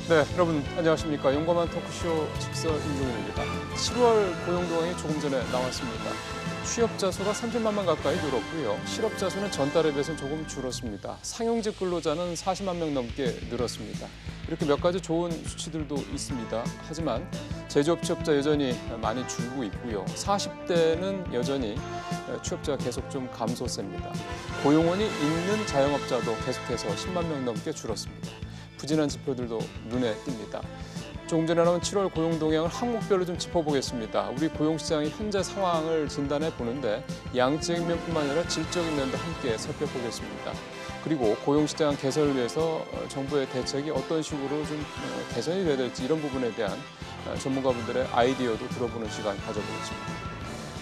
네, 여러분 안녕하십니까. 용감한 토크쇼 직설 임종윤입니다. 7월 고용동향이 조금 전에 나왔습니다. 취업자 수가 30만 명 가까이 늘었고요. 실업자 수는 전달에 비해서 조금 줄었습니다. 상용직 근로자는 40만 명 넘게 늘었습니다. 이렇게 몇 가지 좋은 수치들도 있습니다. 하지만 제조업 취업자 여전히 많이 줄고 있고요. 40대는 여전히 취업자가 계속 좀 감소세입니다. 고용원이 있는 자영업자도 계속해서 10만 명 넘게 줄었습니다. 부진한 지표들도 눈에 띕니다. 조금 전에 나온 7월 고용 동향을 항목별로 좀 짚어보겠습니다. 우리 고용시장의 현재 상황을 진단해 보는데 양적인 면뿐만 아니라 질적인 면도 함께 살펴보겠습니다. 그리고 고용시장 개선을 위해서 정부의 대책이 어떤 식으로 좀 개선이 돼야 될지 이런 부분에 대한 전문가분들의 아이디어도 들어보는 시간 가져보겠습니다.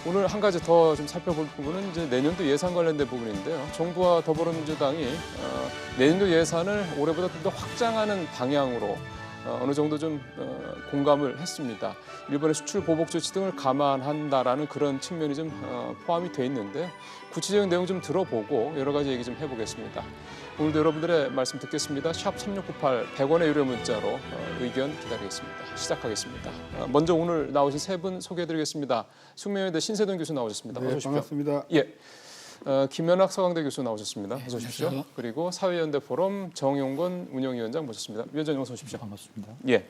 오늘 한 가지 더 좀 살펴볼 부분은 이제 내년도 예산 관련된 부분인데요. 정부와 더불어민주당이 내년도 예산을 올해보다 좀 더 확장하는 방향으로 어느 정도 좀 공감을 했습니다. 일본의 수출 보복 조치 등을 감안한다라는 그런 측면이 좀 포함이 돼 있는데 구체적인 내용 좀 들어보고 여러 가지 얘기 좀 해보겠습니다. 오늘도 여러분들의 말씀 듣겠습니다. 샵 3698 100원의 유료 문자로 의견 기다리겠습니다. 시작하겠습니다. 먼저 오늘 나오신 세 분 소개해드리겠습니다. 숙명여대 신세동 교수 나오셨습니다. 네, 어서 오십시오. 반갑습니다. 예. 김연학 서강대 교수 나오셨습니다. 어서 오십시오. 안녕하세요. 그리고 사회연대 포럼 정용건 운영위원장 모셨습니다. 위원장님 어서 오십시오. 반갑습니다. 예.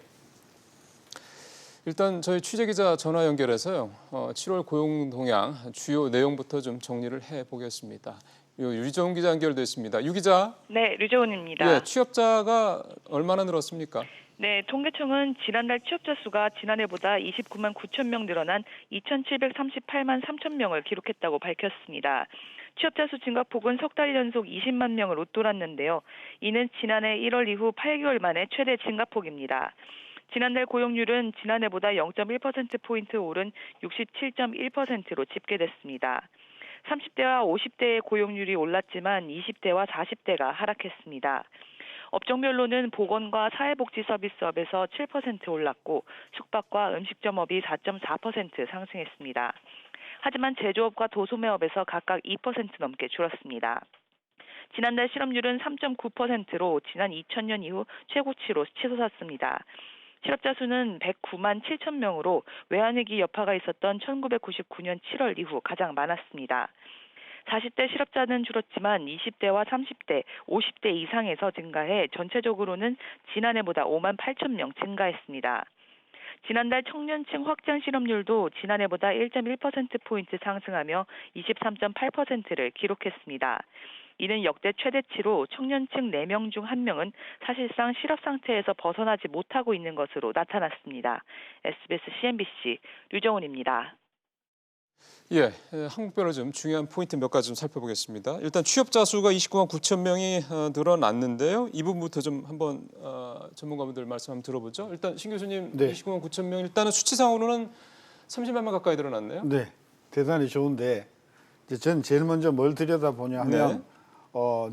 일단 저희 취재기자 전화 연결해서요. 7월 고용 동향 주요 내용부터 좀 정리를 해보겠습니다. 유리정훈 기자 연결돼 있습니다. 유 기자. 네, 류정훈입니다. 예, 취업자가 얼마나 늘었습니까? 네, 통계청은 지난달 취업자 수가 지난해보다 29만 9천 명 늘어난 2,738만 3천 명을 기록했다고 밝혔습니다. 취업자 수 증가폭은 석 달 연속 20만 명을 웃돌았는데요. 이는 지난해 1월 이후 8개월 만에 최대 증가폭입니다. 지난달 고용률은 지난해보다 0.1%포인트 오른 67.1%로 집계됐습니다. 30대와 50대의 고용률이 올랐지만 20대와 40대가 하락했습니다. 업종별로는 보건과 사회복지서비스업에서 7% 올랐고 숙박과 음식점업이 4.4% 상승했습니다. 하지만 제조업과 도소매업에서 각각 2% 넘게 줄었습니다. 지난달 실업률은 3.9%로 지난 2000년 이후 최고치로 치솟았습니다. 실업자 수는 109만 7천 명으로 외환위기 여파가 있었던 1999년 7월 이후 가장 많았습니다. 40대 실업자는 줄었지만 20대와 30대, 50대 이상에서 증가해 전체적으로는 지난해보다 5만 8천 명 증가했습니다. 지난달 청년층 확장 실업률도 지난해보다 1.1%포인트 상승하며 23.8%를 기록했습니다. 이는 역대 최대치로 청년층 4명 중 1명은 사실상 실업 상태에서 벗어나지 못하고 있는 것으로 나타났습니다. SBS CNBC 류정훈입니다. 예, 한국별로 좀 중요한 포인트 몇 가지 좀 살펴보겠습니다. 일단 취업자 수가 29만 9천 명이 늘어났는데요. 이 부분부터 좀 한번 전문가분들 말씀 한번 들어보죠. 일단 신 교수님 네. 29만 9천 명 일단은 수치상으로는 30만 명 가까이 늘어났네요. 네, 대단히 좋은데 이제 전 제일 먼저 뭘 들여다보냐 하면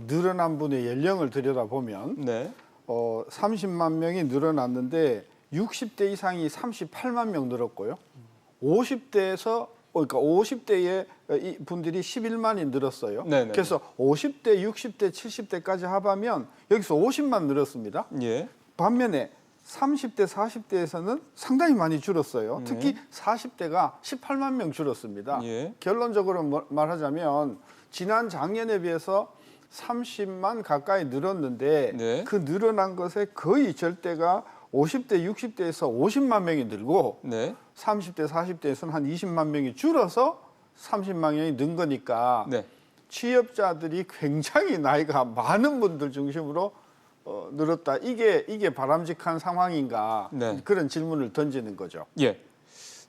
늘어난 분의 연령을 들여다보면 네. 30만 명이 늘어났는데 60대 이상이 38만 명 늘었고요. 50대에서 그러니까 50대의 분들이 11만이 늘었어요. 네네. 그래서 50대, 60대, 70대까지 합하면 여기서 50만 늘었습니다. 예. 반면에 30대, 40대에서는 상당히 많이 줄었어요. 특히 40대가 18만 명 줄었습니다. 예. 결론적으로 말하자면 지난 작년에 비해서 30만 가까이 늘었는데 네. 그 늘어난 것의 거의 절대가 50대, 60대에서 50만 명이 늘고 네. 30대, 40대에서는 한 20만 명이 줄어서 30만 명이 는 거니까 네. 취업자들이 굉장히 나이가 많은 분들 중심으로 늘었다. 이게 바람직한 상황인가? 네. 그런 질문을 던지는 거죠. 예.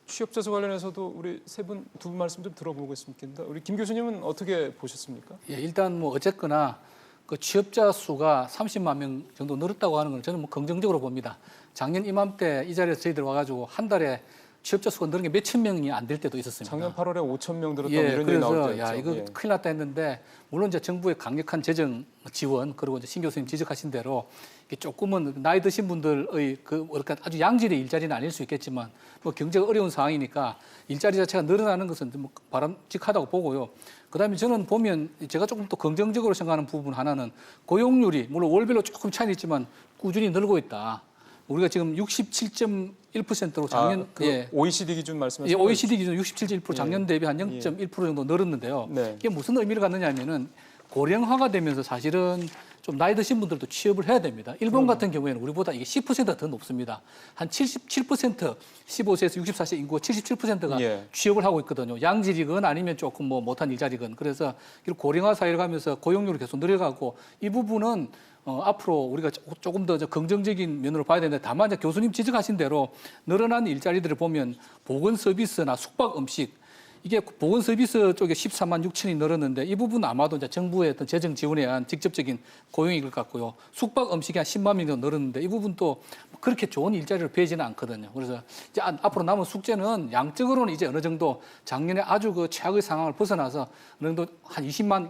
취업자 수 관련해서도 우리 두 분 말씀 좀 들어보겠습니다. 우리 김 교수님은 어떻게 보셨습니까? 예, 일단 뭐 어쨌거나 그 취업자 수가 30만 명 정도 늘었다고 하는 건 저는 뭐 긍정적으로 봅니다. 작년 이맘때 이 자리에서 저희들 와가지고 한 달에 취업자 수가 늘은 게 몇천 명이 안 될 때도 있었습니다. 작년 8월에 5천 명 늘었다고 예, 이런 얘기 나올 그래서 때였죠. 야 이거 예. 큰일 났다 했는데 물론 이제 정부의 강력한 재정 지원 그리고 이제 신 교수님 지적하신 대로 이게 조금은 나이 드신 분들의 그 뭐랄까 아주 양질의 일자리는 아닐 수 있겠지만 뭐 경제가 어려운 상황이니까 일자리 자체가 늘어나는 것은 뭐 바람직하다고 보고요. 그다음에 저는 보면 제가 조금 또 긍정적으로 생각하는 부분 하나는 고용률이 물론 월별로 조금 차이는 있지만 꾸준히 늘고 있다. 우리가 지금 67.1%로 작년 OECD 기준 말씀하신 예, OECD 기준 67.1% 작년 대비 한 예. 0.1% 정도 늘었는데요. 네. 이게 무슨 의미를 갖느냐면은 고령화가 되면서 사실은 좀 나이 드신 분들도 취업을 해야 됩니다. 일본 같은 경우에는 우리보다 이게 10%가 더 높습니다. 한 77%, 15세에서 64세 인구가 77%가 예. 취업을 하고 있거든요. 양질이건 아니면 조금 뭐 못한 일자리건. 그래서 고령화 사회를 가면서 고용률이 계속 늘어가고 이 부분은 앞으로 우리가 조금 더 긍정적인 면으로 봐야 되는데 다만 이제 교수님 지적하신 대로 늘어난 일자리들을 보면 보건 서비스나 숙박 음식 이게 보건 서비스 쪽에 13만 6천이 늘었는데 이 부분은 아마도 이제 정부의 어떤 재정 지원에 의한 직접적인 고용일 것 같고요. 숙박 음식이 한 10만 명이 늘었는데 이 부분도 그렇게 좋은 일자리를 배지는 않거든요. 그래서 이제 앞으로 남은 숙제는 양적으로는 이제 어느 정도 작년에 아주 그 최악의 상황을 벗어나서 어느 정도 한 25만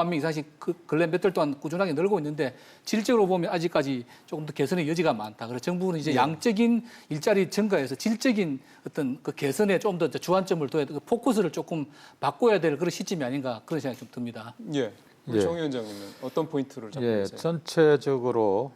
명 이상씩 그 근래 몇 달 동안 꾸준하게 늘고 있는데 질적으로 보면 아직까지 조금 더 개선의 여지가 많다. 그래서 정부는 이제 양적인 일자리 증가에서 질적인 어떤 그 개선에 좀 더 주안점을 둬야 돼. 포커스를 조금 바꿔야 될 그런 시점이 아닌가 그런 생각이 좀 듭니다. 예. 우리 정 위원장님은 어떤 포인트를 잡고 예, 계세요? 전체적으로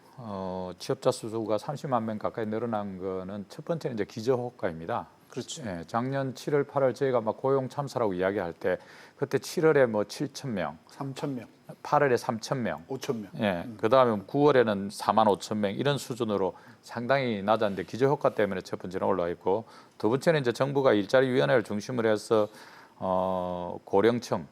취업자 수가 30만 명 가까이 늘어난 거는 첫 번째는 이제 기저효과입니다. 그렇죠. 예, 작년 7월, 8월 저희가 막 고용 참사라고 이야기할 때 그때 7월에 뭐 7천 명, 3천 명, 8월에 3천 명, 5천 명. 예, 그다음에 9월에는 4만 5천 명 이런 수준으로 상당히 낮았는데 기저효과 때문에 첫 번째는 올라와 있고 두 번째는 이제 정부가 일자리위원회를 중심으로 해서 고령층을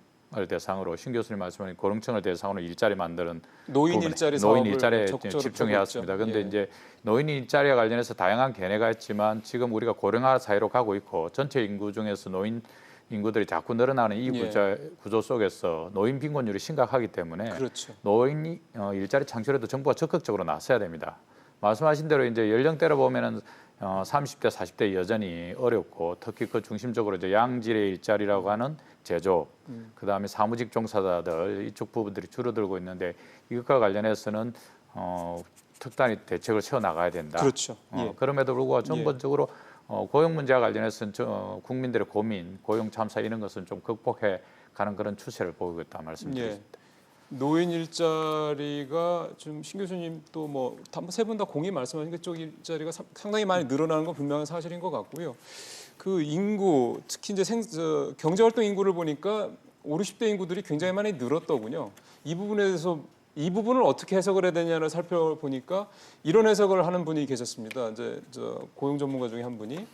대상으로 신 교수님 말씀하신 고령층을 대상으로 일자리 만드는 노인 부분에, 일자리 노인 사업을 일자리에 적극적으로 집중해 펴고 있죠. 왔습니다. 그런데 예. 이제 노인 일자리와 관련해서 다양한 견해가 있지만 지금 우리가 고령화 사회로 가고 있고 전체 인구 중에서 노인 인구들이 자꾸 늘어나는 이 구조 속에서 노인 빈곤율이 심각하기 때문에 그렇죠. 노인 일자리 창출에도 정부가 적극적으로 나서야 됩니다. 말씀하신 대로 이제 연령대로 보면은 30대, 40대 여전히 어렵고 특히 그 중심적으로 이제 양질의 일자리라고 하는 제조업, 그다음에 사무직 종사자들 이쪽 부분들이 줄어들고 있는데 이것과 관련해서는 특단의 대책을 세워 나가야 된다. 그렇죠. 예. 그럼에도 불구하고 전반적으로 고용 문제와 관련해서는 국민들의 고민, 고용 참사 이런 것은 좀 극복해 가는 그런 추세를 보이고 있다 말씀드리겠습니다. 예. 노인 일자리가 좀 신 교수님 또 뭐 세 분 다 공히 말씀하신 그쪽 일자리가 상당히 많이 늘어나는 건 분명한 사실인 것 같고요. 그 인구 특히 이제 경제활동 인구를 보니까 5, 60대 인구들이 굉장히 많이 늘었더군요. 이 부분에 대해서 이 부분을 어떻게 해석을 해야 되냐를 살펴보니까 이런 해석을 하는 분이 계셨습니다. 이제 고용 전문가 중에 한 분이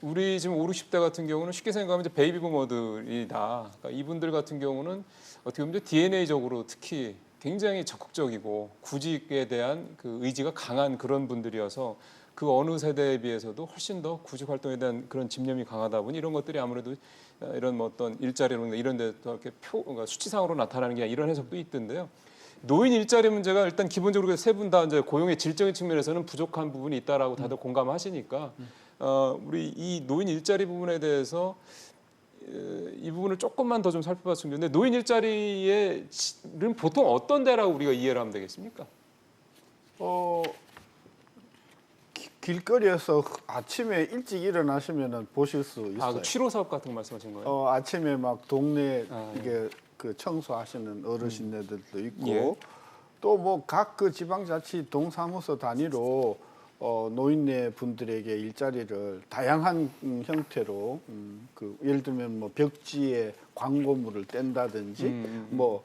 우리 지금 5, 60대 같은 경우는 쉽게 생각하면 이제 베이비 부머들이다. 그러니까 이분들 같은 경우는 어떻게 보면 DNA적으로 특히 굉장히 적극적이고 구직에 대한 그 의지가 강한 그런 분들이어서 그 어느 세대에 비해서도 훨씬 더 구직 활동에 대한 그런 집념이 강하다 보니 이런 것들이 아무래도 이런 뭐 어떤 일자리라든가 이런 데 또 이렇게 그러니까 수치상으로 나타나는 게 이런 해석도 있던데요. 노인 일자리 문제가 일단 기본적으로 세 분 다 이제 고용의 질적인 측면에서는 부족한 부분이 있다라고 다들 공감하시니까 우리 이 노인 일자리 부분에 대해서 이 부분을 조금만 더 좀 살펴봤으면 좋겠는데 노인 일자리는 보통 어떤 데라고 우리가 이해를 하면 되겠습니까? 길거리에서 아침에 일찍 일어나시면은 보실 수 있어요. 그 취로 사업 같은 거 말씀하신 거예요? 아침에 막 동네 예. 이게 그 청소하시는 어르신네들도 있고 예. 또 뭐 각 그 지방자치 동사무소 단위로 노인네 분들에게 일자리를 다양한 형태로 그 예를 들면 뭐 벽지에 광고물을 뗀다든지 뭐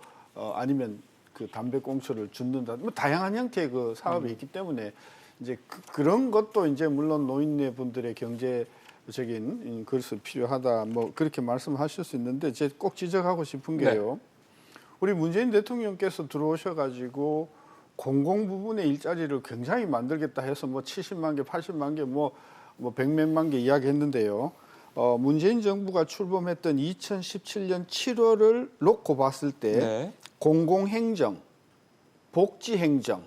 아니면 그 담배꽁초를 줍는다 뭐 다양한 형태의 그 사업이 있기 때문에 이제 그런 것도 이제 물론 노인네 분들의 경제적인 그것이 필요하다 뭐 그렇게 말씀하실 수 있는데 제가 꼭 지적하고 싶은 게요. 우리 문재인 대통령께서 들어오셔가지고 공공 부분의 일자리를 굉장히 만들겠다 해서 뭐 70만 개, 80만 개, 뭐 100몇만 개 이야기했는데요. 문재인 정부가 출범했던 2017년 7월을 놓고 봤을 때 공공행정, 복지행정,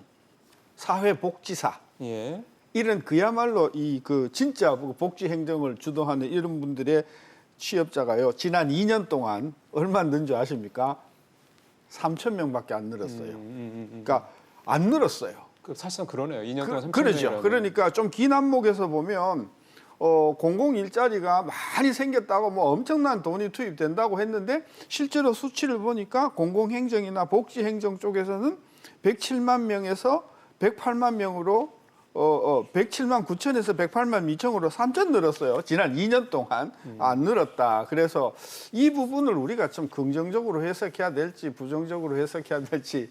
사회복지사 예. 이런 그야말로 이 그 진짜 복지행정을 주도하는 이런 분들의 취업자가요. 지난 2년 동안 얼마 는 줄 아십니까? 3천 명밖에 안 늘었어요. 그러니까 안 늘었어요. 사실상 그러네요. 2년 동안 3천 그렇죠. 명이라는. 그러니까 좀 긴 안목에서 보면 공공 일자리가 많이 생겼다고 뭐 엄청난 돈이 투입된다고 했는데 실제로 수치를 보니까 공공행정이나 복지행정 쪽에서는 107만 명에서 108만 명으로 107만 9천에서 108만 2천으로 3천 늘었어요. 지난 2년 동안 안 늘었다. 그래서 이 부분을 우리가 좀 긍정적으로 해석해야 될지 부정적으로 해석해야 될지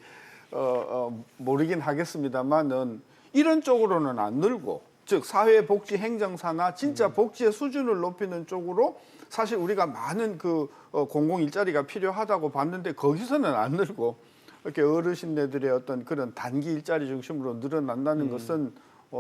모르긴 하겠습니다만은 이런 쪽으로는 안 늘고, 즉 사회복지 행정사나 진짜 복지의 수준을 높이는 쪽으로 사실 우리가 많은 그 공공 일자리가 필요하다고 봤는데 거기서는 안 늘고 이렇게 어르신네들의 어떤 그런 단기 일자리 중심으로 늘어난다는 것은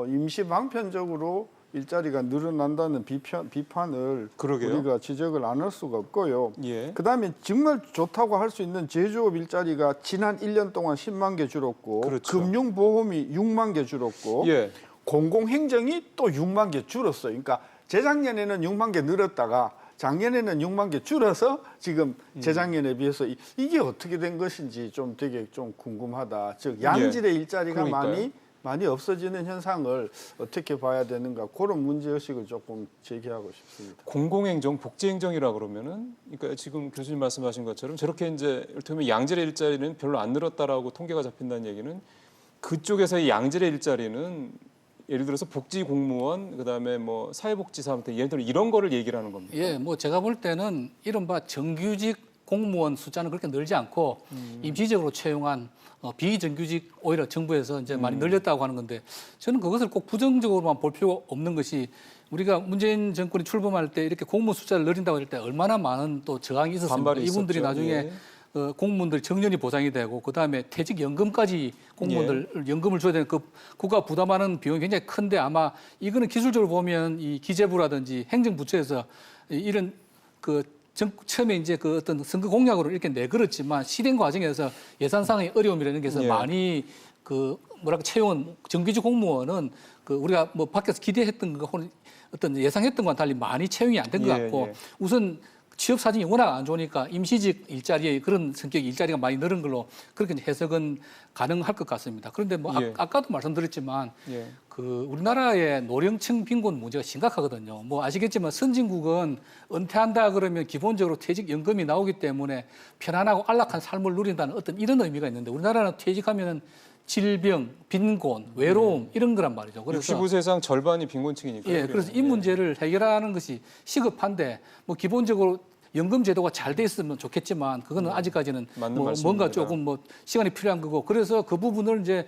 임시 방편적으로 일자리가 늘어난다는 비판을 그러게요. 우리가 지적을 안 할 수가 없고요. 예. 그다음에 정말 좋다고 할 수 있는 제조업 일자리가 지난 1년 동안 10만 개 줄었고, 그렇죠. 금융보험이 6만 개 줄었고, 예. 공공행정이 또 6만 개 줄었어요. 그러니까 재작년에는 6만 개 늘었다가 작년에는 6만 개 줄어서 지금 재작년에 비해서 이게 어떻게 된 것인지 좀 되게 좀 궁금하다. 즉 양질의 일자리가 그러니까요. 많이 없어지는 현상을 어떻게 봐야 되는가, 그런 문제의식을 조금 제기하고 싶습니다. 공공행정, 복지행정이라 그러면은, 그러니까 지금 교수님 말씀하신 것처럼 저렇게 이제 이를테면 양질의 일자리는 별로 안 늘었다라고 통계가 잡힌다는 얘기는 그쪽에서의 양질의 일자리는 예를 들어서 복지 공무원, 그다음에 뭐 사회복지사한테 예를 들어 이런 거를 얘기를 하는 겁니다. 예, 뭐 제가 볼 때는 이른바 정규직 공무원 숫자는 그렇게 늘지 않고 임시적으로 채용한 비정규직 오히려 정부에서 이제 많이 늘렸다고 하는 건데, 저는 그것을 꼭 부정적으로만 볼 필요가 없는 것이, 우리가 문재인 정권이 출범할 때 이렇게 공무원 숫자를 늘린다고 할 때 얼마나 많은 또 저항이 있었습니까? 반발이 이분들이 있었죠. 나중에 예. 공무원들 정년이 보장이 되고, 그다음에 퇴직연금까지 공무원들 연금을 줘야 되는 그 국가 부담하는 비용이 굉장히 큰데, 아마 이거는 기술적으로 보면 이 기재부라든지 행정부처에서 이런 처음에 이제 그 어떤 선거 공약으로 이렇게 내걸었지만 실행 과정에서 예산상의 어려움이라는 게 있어서 예. 많이 채용은 정규직 공무원은 우리가 뭐 밖에서 기대했던 거 혹은 어떤 예상했던 것과 달리 많이 채용이 안 된 것 예, 같고, 예. 우선 취업 사정이 워낙 안 좋으니까 임시직 일자리에 그런 성격의 일자리가 많이 늘은 걸로 그렇게 해석은 가능할 것 같습니다. 그런데 뭐 예. 아까도 말씀드렸지만 예. 우리나라의 노령층 빈곤 문제가 심각하거든요. 뭐 아시겠지만 선진국은 은퇴한다 그러면 기본적으로 퇴직연금이 나오기 때문에 편안하고 안락한 삶을 누린다는 어떤 이런 의미가 있는데, 우리나라는 퇴직하면은 질병, 빈곤, 외로움 이런 거란 말이죠. 그래서 65세 이상 절반이 빈곤층이니까. 예, 그래서 이 문제를 해결하는 것이 시급한데, 뭐 기본적으로 연금 제도가 잘 돼 있으면 좋겠지만 그거는 아직까지는 맞는 뭐 말씀입니다. 뭔가 조금 뭐 시간이 필요한 거고, 그래서 그 부분을 이제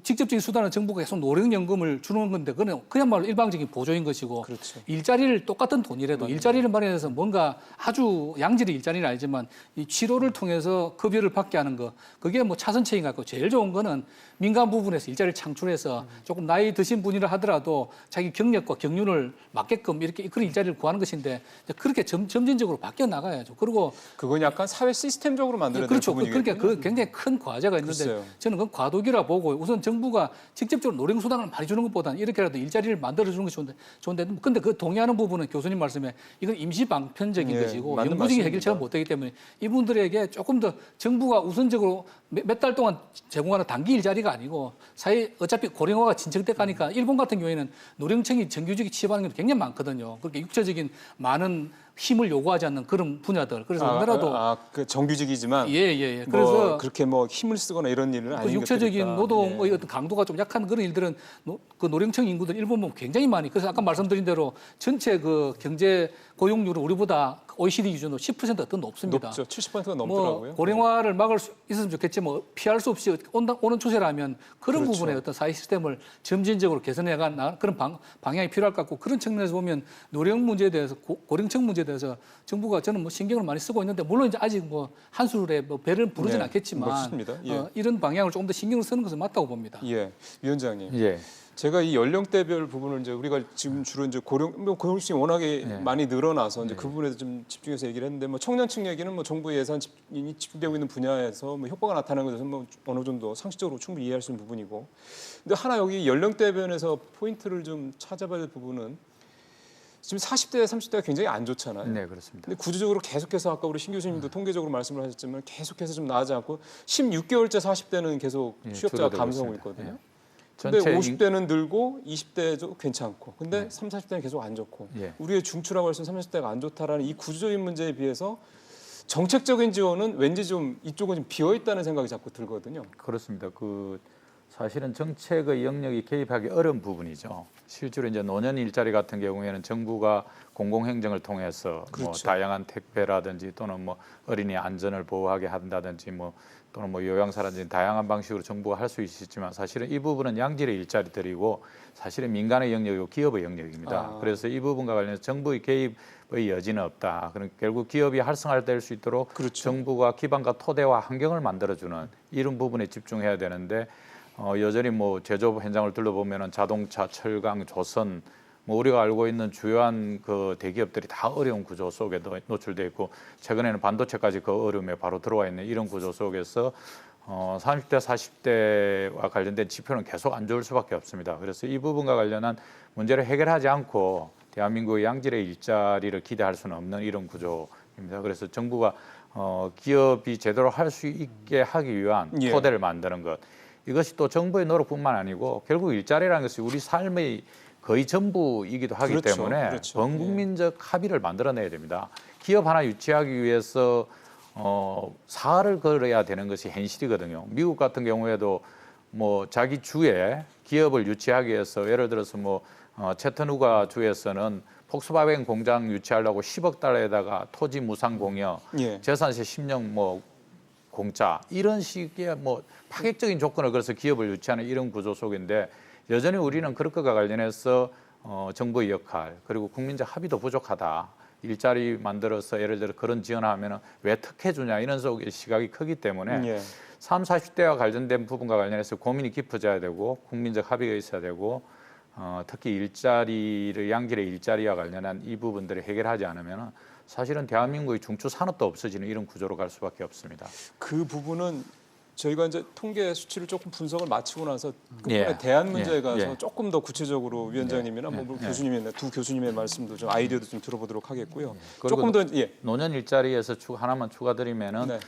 직접적인 수단은 정부가 계속 노령연금을 주는 건데, 그건 그야말로 일방적인 보조인 것이고, 그렇죠. 일자리를 똑같은 돈이라도 일자리를 마련해서 뭔가 아주 양질의 일자리는 아니지만 이 치료를 통해서 급여를 받게 하는 거, 그게 뭐 차선책인 것 같고, 제일 좋은 거는 민간 부분에서 일자리를 창출해서 조금 나이 드신 분이라 하더라도 자기 경력과 경륜을 맞게끔 이렇게 그런 일자리를 구하는 것인데, 그렇게 점진적으로 바뀌어 나가야죠. 그리고 그건 약간 사회 시스템적으로 만들어야 될 그렇죠. 부분이겠군요. 그러니까 그 굉장히 큰 과제가 있는데, 글쎄요. 저는 그건 과도기라 보고, 우선 정부가 직접적으로 노령수당을 많이 주는 것보다는 이렇게라도 일자리를 만들어주는 것이 좋은데, 근데 그 동의하는 부분은 교수님 말씀에 이건 임시방편적인 예, 것이고 맞는 영구적인 말씀입니다. 해결책은 못 되기 때문에 이분들에게 조금 더 정부가 우선적으로 몇 달 동안 제공하는 단기 일자리가 아니고, 어차피 고령화가 진척돼 가니까 일본 같은 경우에는 노령층이 정규직에 취업하는 게 굉장히 많거든요. 그렇게 육체적인 많은 힘을 요구하지 않는 그런 분야들. 그래서 우리나라도 그 정규직이지만 예. 뭐 그래서 그렇게 뭐 힘을 쓰거나 이런 일은 그 아닌 육체적인 것들이니까. 노동의 예. 어떤 강도가 좀 약한 그런 일들은 그 노령층 인구들 일본 보면 굉장히 많이. 그래서 아까 말씀드린 대로 전체 그 경제 고용률은 우리보다 OECD 기준으로 10% 더 높습니다. 높죠. 70%가 넘더라고요. 뭐 고령화를 막을 수 있으면 좋겠지만 피할 수 없이 오는 추세라면 그런 그렇죠. 부분의 어떤 사회 시스템을 점진적으로 개선해가는 그런 방향이 필요할 것 같고, 그런 측면에서 보면 노령 문제에 대해서 고령층 문제에 대해서 정부가 저는 뭐 신경을 많이 쓰고 있는데, 물론 이제 아직 뭐 한술에 뭐 배를 부르진 네, 않겠지만 멋있습니다. 예. 이런 방향을 조금 더 신경을 쓰는 것은 맞다고 봅니다. 예, 위원장님. 예. 제가 이 연령대별 부분을 이제 우리가 지금 주로 이제 고령층이 워낙에 네. 많이 늘어나서 이제 그 부분에서 좀 집중해서 얘기를 했는데, 뭐 청년층 얘기는 뭐 정부 예산이 집중되고 있는 분야에서 뭐 효과가 나타나는 것에서 뭐 어느 정도 상식적으로 충분히 이해할 수 있는 부분이고, 근데 하나 여기 연령대별에서 포인트를 좀 찾아봐야 될 부분은, 지금 40대, 30대가 굉장히 안 좋잖아요. 네, 그렇습니다. 근데 구조적으로 계속해서 아까 우리 신 교수님도 통계적으로 말씀을 하셨지만 계속해서 좀 나아지 않고 16개월째 40대는 계속 예, 취업자가 줄어들고 감소하고 있습니다. 있거든요. 예. 근데 전체 50대는 늘고 20대도 괜찮고, 근데 30, 40대는 계속 안 좋고, 예. 우리의 중추라고 할 수 있는 30대가 안 좋다라는 이 구조적인 문제에 비해서 정책적인 지원은 왠지 좀 이쪽은 좀 비어 있다는 생각이 자꾸 들거든요. 그렇습니다. 사실은 정책의 영역이 개입하기 어려운 부분이죠. 실제로 이제 노년 일자리 같은 경우에는 정부가 공공행정을 통해서 뭐 그렇죠. 다양한 택배라든지 또는 뭐 어린이 안전을 보호하게 한다든지 뭐 또는 뭐 요양사라든지 다양한 방식으로 정부가 할 수 있지만 사실은 이 부분은 양질의 일자리들이고 사실은 민간의 영역이고 기업의 영역입니다. 그래서 이 부분과 관련해서 정부의 개입의 여지는 없다. 그럼 결국 기업이 활성화될 수 있도록 그렇죠. 정부가 기반과 토대와 환경을 만들어주는 이런 부분에 집중해야 되는데 여전히 뭐 제조업 현장을 둘러보면은 자동차, 철강, 조선 뭐 우리가 알고 있는 주요한 그 대기업들이 다 어려운 구조 속에 노출돼 있고 최근에는 반도체까지 그 어려움에 바로 들어와 있는 이런 구조 속에서 30대, 40대와 관련된 지표는 계속 안 좋을 수밖에 없습니다. 그래서 이 부분과 관련한 문제를 해결하지 않고 대한민국의 양질의 일자리를 기대할 수는 없는 이런 구조입니다. 그래서 정부가 기업이 제대로 할 수 있게 하기 위한 예. 토대를 만드는 것. 이것이 또 정부의 노력뿐만 아니고 결국 일자리라는 것이 우리 삶의 거의 전부이기도 하기 그렇죠. 때문에 그렇죠. 범국민적 합의를 만들어내야 됩니다. 기업 하나 유치하기 위해서 사활을 걸어야 되는 것이 현실이거든요. 미국 같은 경우에도 뭐 자기 주에 기업을 유치하기 위해서 예를 들어서 뭐 채터누가 주에서는 폭스바겐 공장 유치하려고 10억 달러에다가 토지 무상 공여, 예. 재산세 10년 뭐 공짜 이런 식의 뭐 파격적인 조건을 걸어서 기업을 유치하는 이런 구조 속인데 여전히 우리는 그런 것과 관련해서 정부의 역할 그리고 국민적 합의도 부족하다. 일자리 만들어서 예를 들어 그런 지원하면은 왜 특혜 주냐 이런 속의 시각이 크기 때문에 예. 30, 40대와 관련된 부분과 관련해서 고민이 깊어져야 되고 국민적 합의가 있어야 되고 특히 일자리를 양질의 일자리와 관련한 이 부분들을 해결하지 않으면은 사실은 대한민국의 중추 산업도 없어지는 이런 구조로 갈 수밖에 없습니다. 그 부분은 저희가 이제 통계 수치를 조금 분석을 마치고 나서 끝번에 예. 대안 문제에 예. 가서 예. 조금 더 구체적으로 위원장님이나 예. 뭐 예. 교수님이나 두 교수님의 말씀도 좀 아이디어도 좀 들어보도록 하겠고요. 그리고 조금 더 예. 노년 일자리에서 하나만 추가드리면은 네.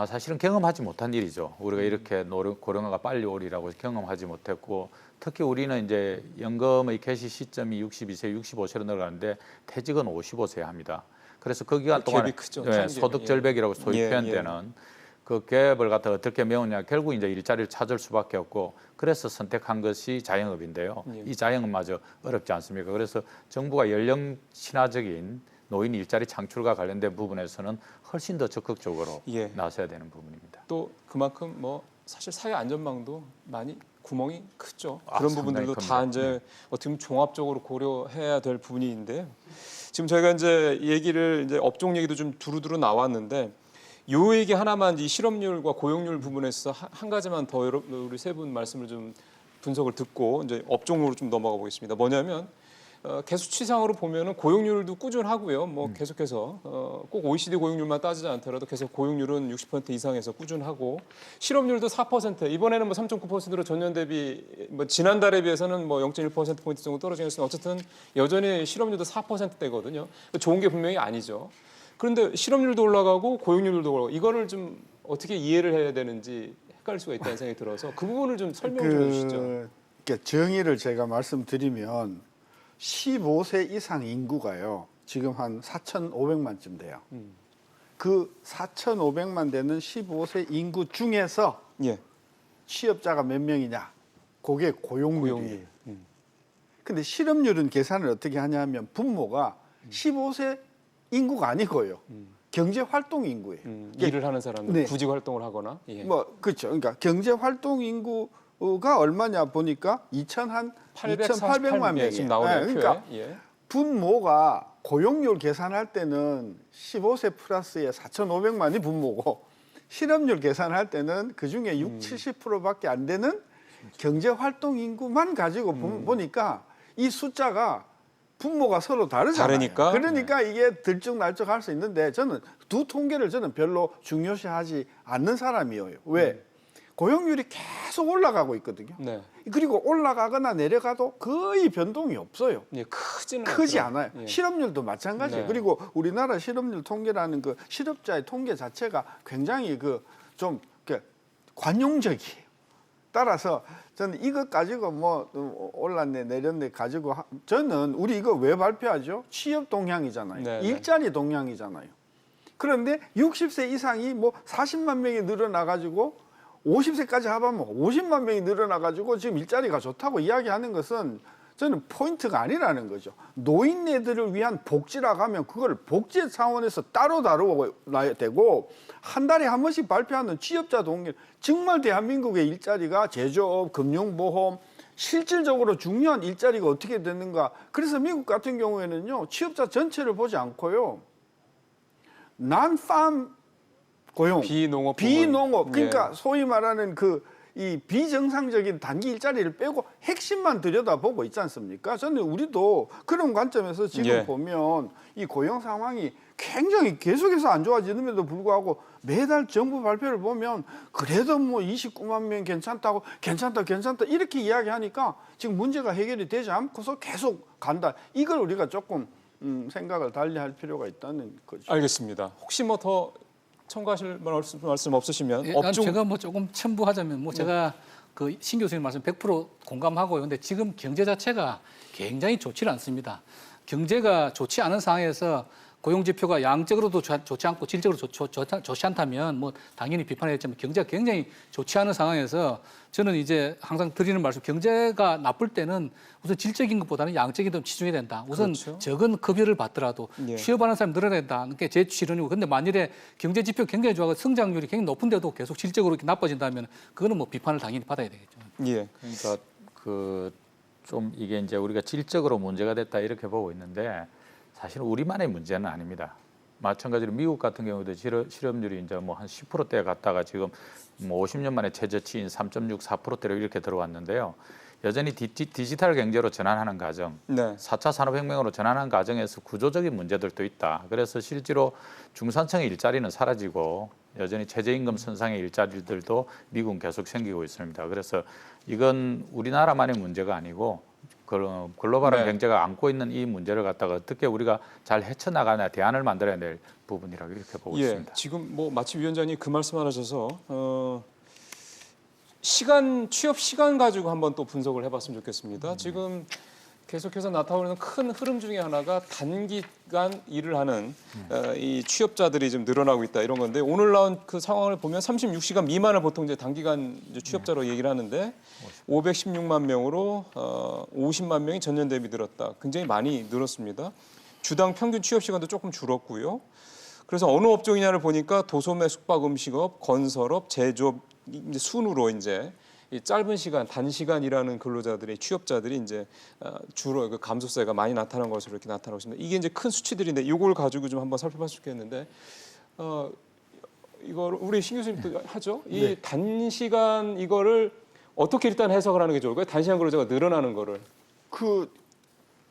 사실은 경험하지 못한 일이죠. 우리가 이렇게 고령화가 빨리 오리라고 경험하지 못했고 특히 우리는 이제 연금의 개시 시점이 62세, 65세로 내려가는데 퇴직은 55세에 합니다. 그래서 그 기간 동안에 갭이 크죠. 소득 절벽이라고 소위 예, 표현되는 그 갭을 갖다 어떻게 메우냐 결국 이제 일자리를 찾을 수밖에 없고 그래서 선택한 것이 자영업인데요. 예. 이 자영업마저 어렵지 않습니까? 그래서 정부가 연령 친화적인 노인 일자리 창출과 관련된 부분에서는 훨씬 더 적극적으로 예. 나서야 되는 부분입니다. 또 그만큼 뭐 사실 사회 안전망도 많이 구멍이 크죠. 아, 그런 상당히 부분들도 큽니다. 다 이제 어떻게 보면 종합적으로 고려해야 될 부분인데 지금 저희가 이제 얘기를 이제 업종 얘기도 좀 두루두루 나왔는데 요 얘기 하나만 이 실업률과 고용률 부분에서 한 가지만 더 우리 세 분 말씀을 좀 분석을 듣고 이제 업종으로 좀 넘어가 보겠습니다. 뭐냐면 개수치상으로 보면은 고용률도 꾸준하고요. 뭐 계속해서 꼭 OECD 고용률만 따지지 않더라도 계속 고용률은 60% 이상에서 꾸준하고 실업률도 4%. 이번에는 뭐 3.9%로 전년 대비 뭐 지난달에 비해서는 뭐 0.1% 포인트 정도 떨어지긴 했으나 어쨌든 여전히 실업률도 4%대거든요. 좋은 게 분명히 아니죠. 그런데 실업률도 올라가고 고용률도 올라가고 이거를 좀 어떻게 이해를 해야 되는지 헷갈릴 수가 있다는 생각이 들어서 그 부분을 좀 설명 좀 해주시죠. 그러니까 정의를 제가 말씀드리면 15세 이상 인구가요. 지금 한 4,500만쯤 돼요. 그 4,500만 되는 15세 인구 중에서 예. 취업자가 몇 명이냐? 그게 고용률이에요. 고용률. 근데 실업률은 계산을 어떻게 하냐 하면 분모가 15세 인구가 아니고요. 경제 활동 인구예요. 일을 하는 사람들 네. 구직 활동을 하거나 예. 뭐 그렇죠. 그러니까 경제 활동 인구가 얼마냐 보니까 2,800만 예, 명이에요. 지금 나오네요. 그러니까 표에. 예. 분모가 고용률 계산할 때는 15세 플러스에 4,500만이 분모고 실업률 계산할 때는 그중에 70%밖에 안 되는 경제 활동 인구만 가지고 보니까 이 숫자가 분모가 서로 다르잖아요. 다르니까? 그러니까 이게 들쭉날쭉 할 수 있는데 저는 두 통계를 저는 별로 중요시하지 않는 사람이에요. 왜? 고용률이 계속 올라가고 있거든요. 네. 그리고 올라가거나 내려가도 거의 변동이 없어요. 예, 크지 않아요. 예. 실업률도 마찬가지예요. 네. 그리고 우리나라 실업률 통계라는 그 실업자의 통계 자체가 굉장히 좀 관용적이에요. 따라서 저는 이것 가지고 뭐 올랐네 내렸네 가지고 저는 우리 이거 왜 발표하죠? 취업 동향이잖아요. 네, 일자리 동향이잖아요. 그런데 60세 이상이 뭐 40만 명이 늘어나 가지고 50세까지 합하면 50만 명이 늘어나가지고 지금 일자리가 좋다고 이야기하는 것은 저는 포인트가 아니라는 거죠. 노인네들을 위한 복지라고 하면 그걸 복지 차원에서 따로 다뤄야 되고 한 달에 한 번씩 발표하는 취업자 동일 정말 대한민국의 일자리가 제조업, 금융보험 실질적으로 중요한 일자리가 어떻게 되는가. 그래서 미국 같은 경우에는요. 취업자 전체를 보지 않고요. 난팜 고용, 비농업 비농업, 부분. 그러니까 예. 소위 말하는 이 비정상적인 단기 일자리를 빼고 핵심만 들여다보고 있지 않습니까? 저는 우리도 그런 관점에서 지금 예. 보면 이 고용 상황이 굉장히 계속해서 안 좋아지는데도 불구하고 매달 정부 발표를 보면 그래도 뭐 29만 명 괜찮다 이렇게 이야기하니까 지금 문제가 해결이 되지 않고서 계속 간다. 이걸 우리가 조금 생각을 달리할 필요가 있다는 거죠. 알겠습니다. 혹시 뭐 더 첨가하실 말씀 없으시면 예, 업종 제가 뭐 조금 첨부하자면 뭐 제가 그 신 교수님 말씀 100% 공감하고요. 근데 지금 경제 자체가 굉장히 좋지는 않습니다. 경제가 좋지 않은 상황에서 고용 지표가 양적으로도 좋지 않고 질적으로 좋지 않다면 뭐 당연히 비판했지만 경제가 굉장히 좋지 않은 상황에서 저는 이제 항상 드리는 말씀 경제가 나쁠 때는 우선 질적인 것보다는 양적인 데 치중해야 된다. 우선 그렇죠. 적은 급여를 받더라도 예. 취업하는 취업하는 사람 늘어나야 된다. 그게 제 취론이고 근데 만일에 경제 지표 굉장히 좋아서 성장률이 굉장히 높은데도 계속 질적으로 이렇게 나빠진다면 그거는 뭐 비판을 당연히 받아야 되겠죠. 예. 그러니까 그 좀 이게 이제 우리가 질적으로 문제가 됐다 이렇게 보고 있는데 사실은 우리만의 문제는 아닙니다. 마찬가지로 미국 같은 경우도 실업률이 이제 뭐 한 10%대에 갔다가 지금 뭐 50년 만에 최저치인 3.6, 4%대로 이렇게 들어왔는데요. 여전히 디지털 경제로 전환하는 과정, 네. 4차 산업혁명으로 전환하는 과정에서 구조적인 문제들도 있다. 그래서 실제로 중산층의 일자리는 사라지고 여전히 최저임금 선상의 일자리들도 미국은 계속 생기고 있습니다. 그래서 이건 우리나라만의 문제가 아니고 글로벌한 네. 경제가 안고 있는 이 문제를 갖다가 어떻게 우리가 잘 헤쳐나가냐 대안을 만들어야 될 부분이라고 이렇게 보고 예. 있습니다. 지금 뭐 마치 위원장님 그 말씀 하셔서 취업 시간 가지고 한번 또 분석을 해봤으면 좋겠습니다. 지금 계속해서 나타나는 큰 흐름 중에 하나가 단기간 일을 하는 이 취업자들이 좀 늘어나고 있다 이런 건데 오늘 나온 그 상황을 보면 36시간 미만을 보통 이제 단기간 이제 취업자로 얘기를 하는데 516만 명으로 50만 명이 전년 대비 늘었다. 굉장히 많이 늘었습니다. 주당 평균 취업 시간도 조금 줄었고요. 그래서 어느 업종이냐를 보니까 도소매, 숙박, 음식업, 건설업, 제조업 이제 순으로 이제 이 짧은 시간, 단시간 일하는 근로자들의 취업자들이 이제 주로 그 감소세가 많이 나타난 것으로 이렇게 나타나고 있습니다. 이게 이제 큰 수치들인데 이걸 가지고 좀 한번 살펴봤으면 좋겠는데 이걸 우리 신 교수님도 하죠. 이 네. 단시간 이거를 어떻게 일단 해석을 하는 게 좋을까요? 단시간 근로자가 늘어나는 거를. 그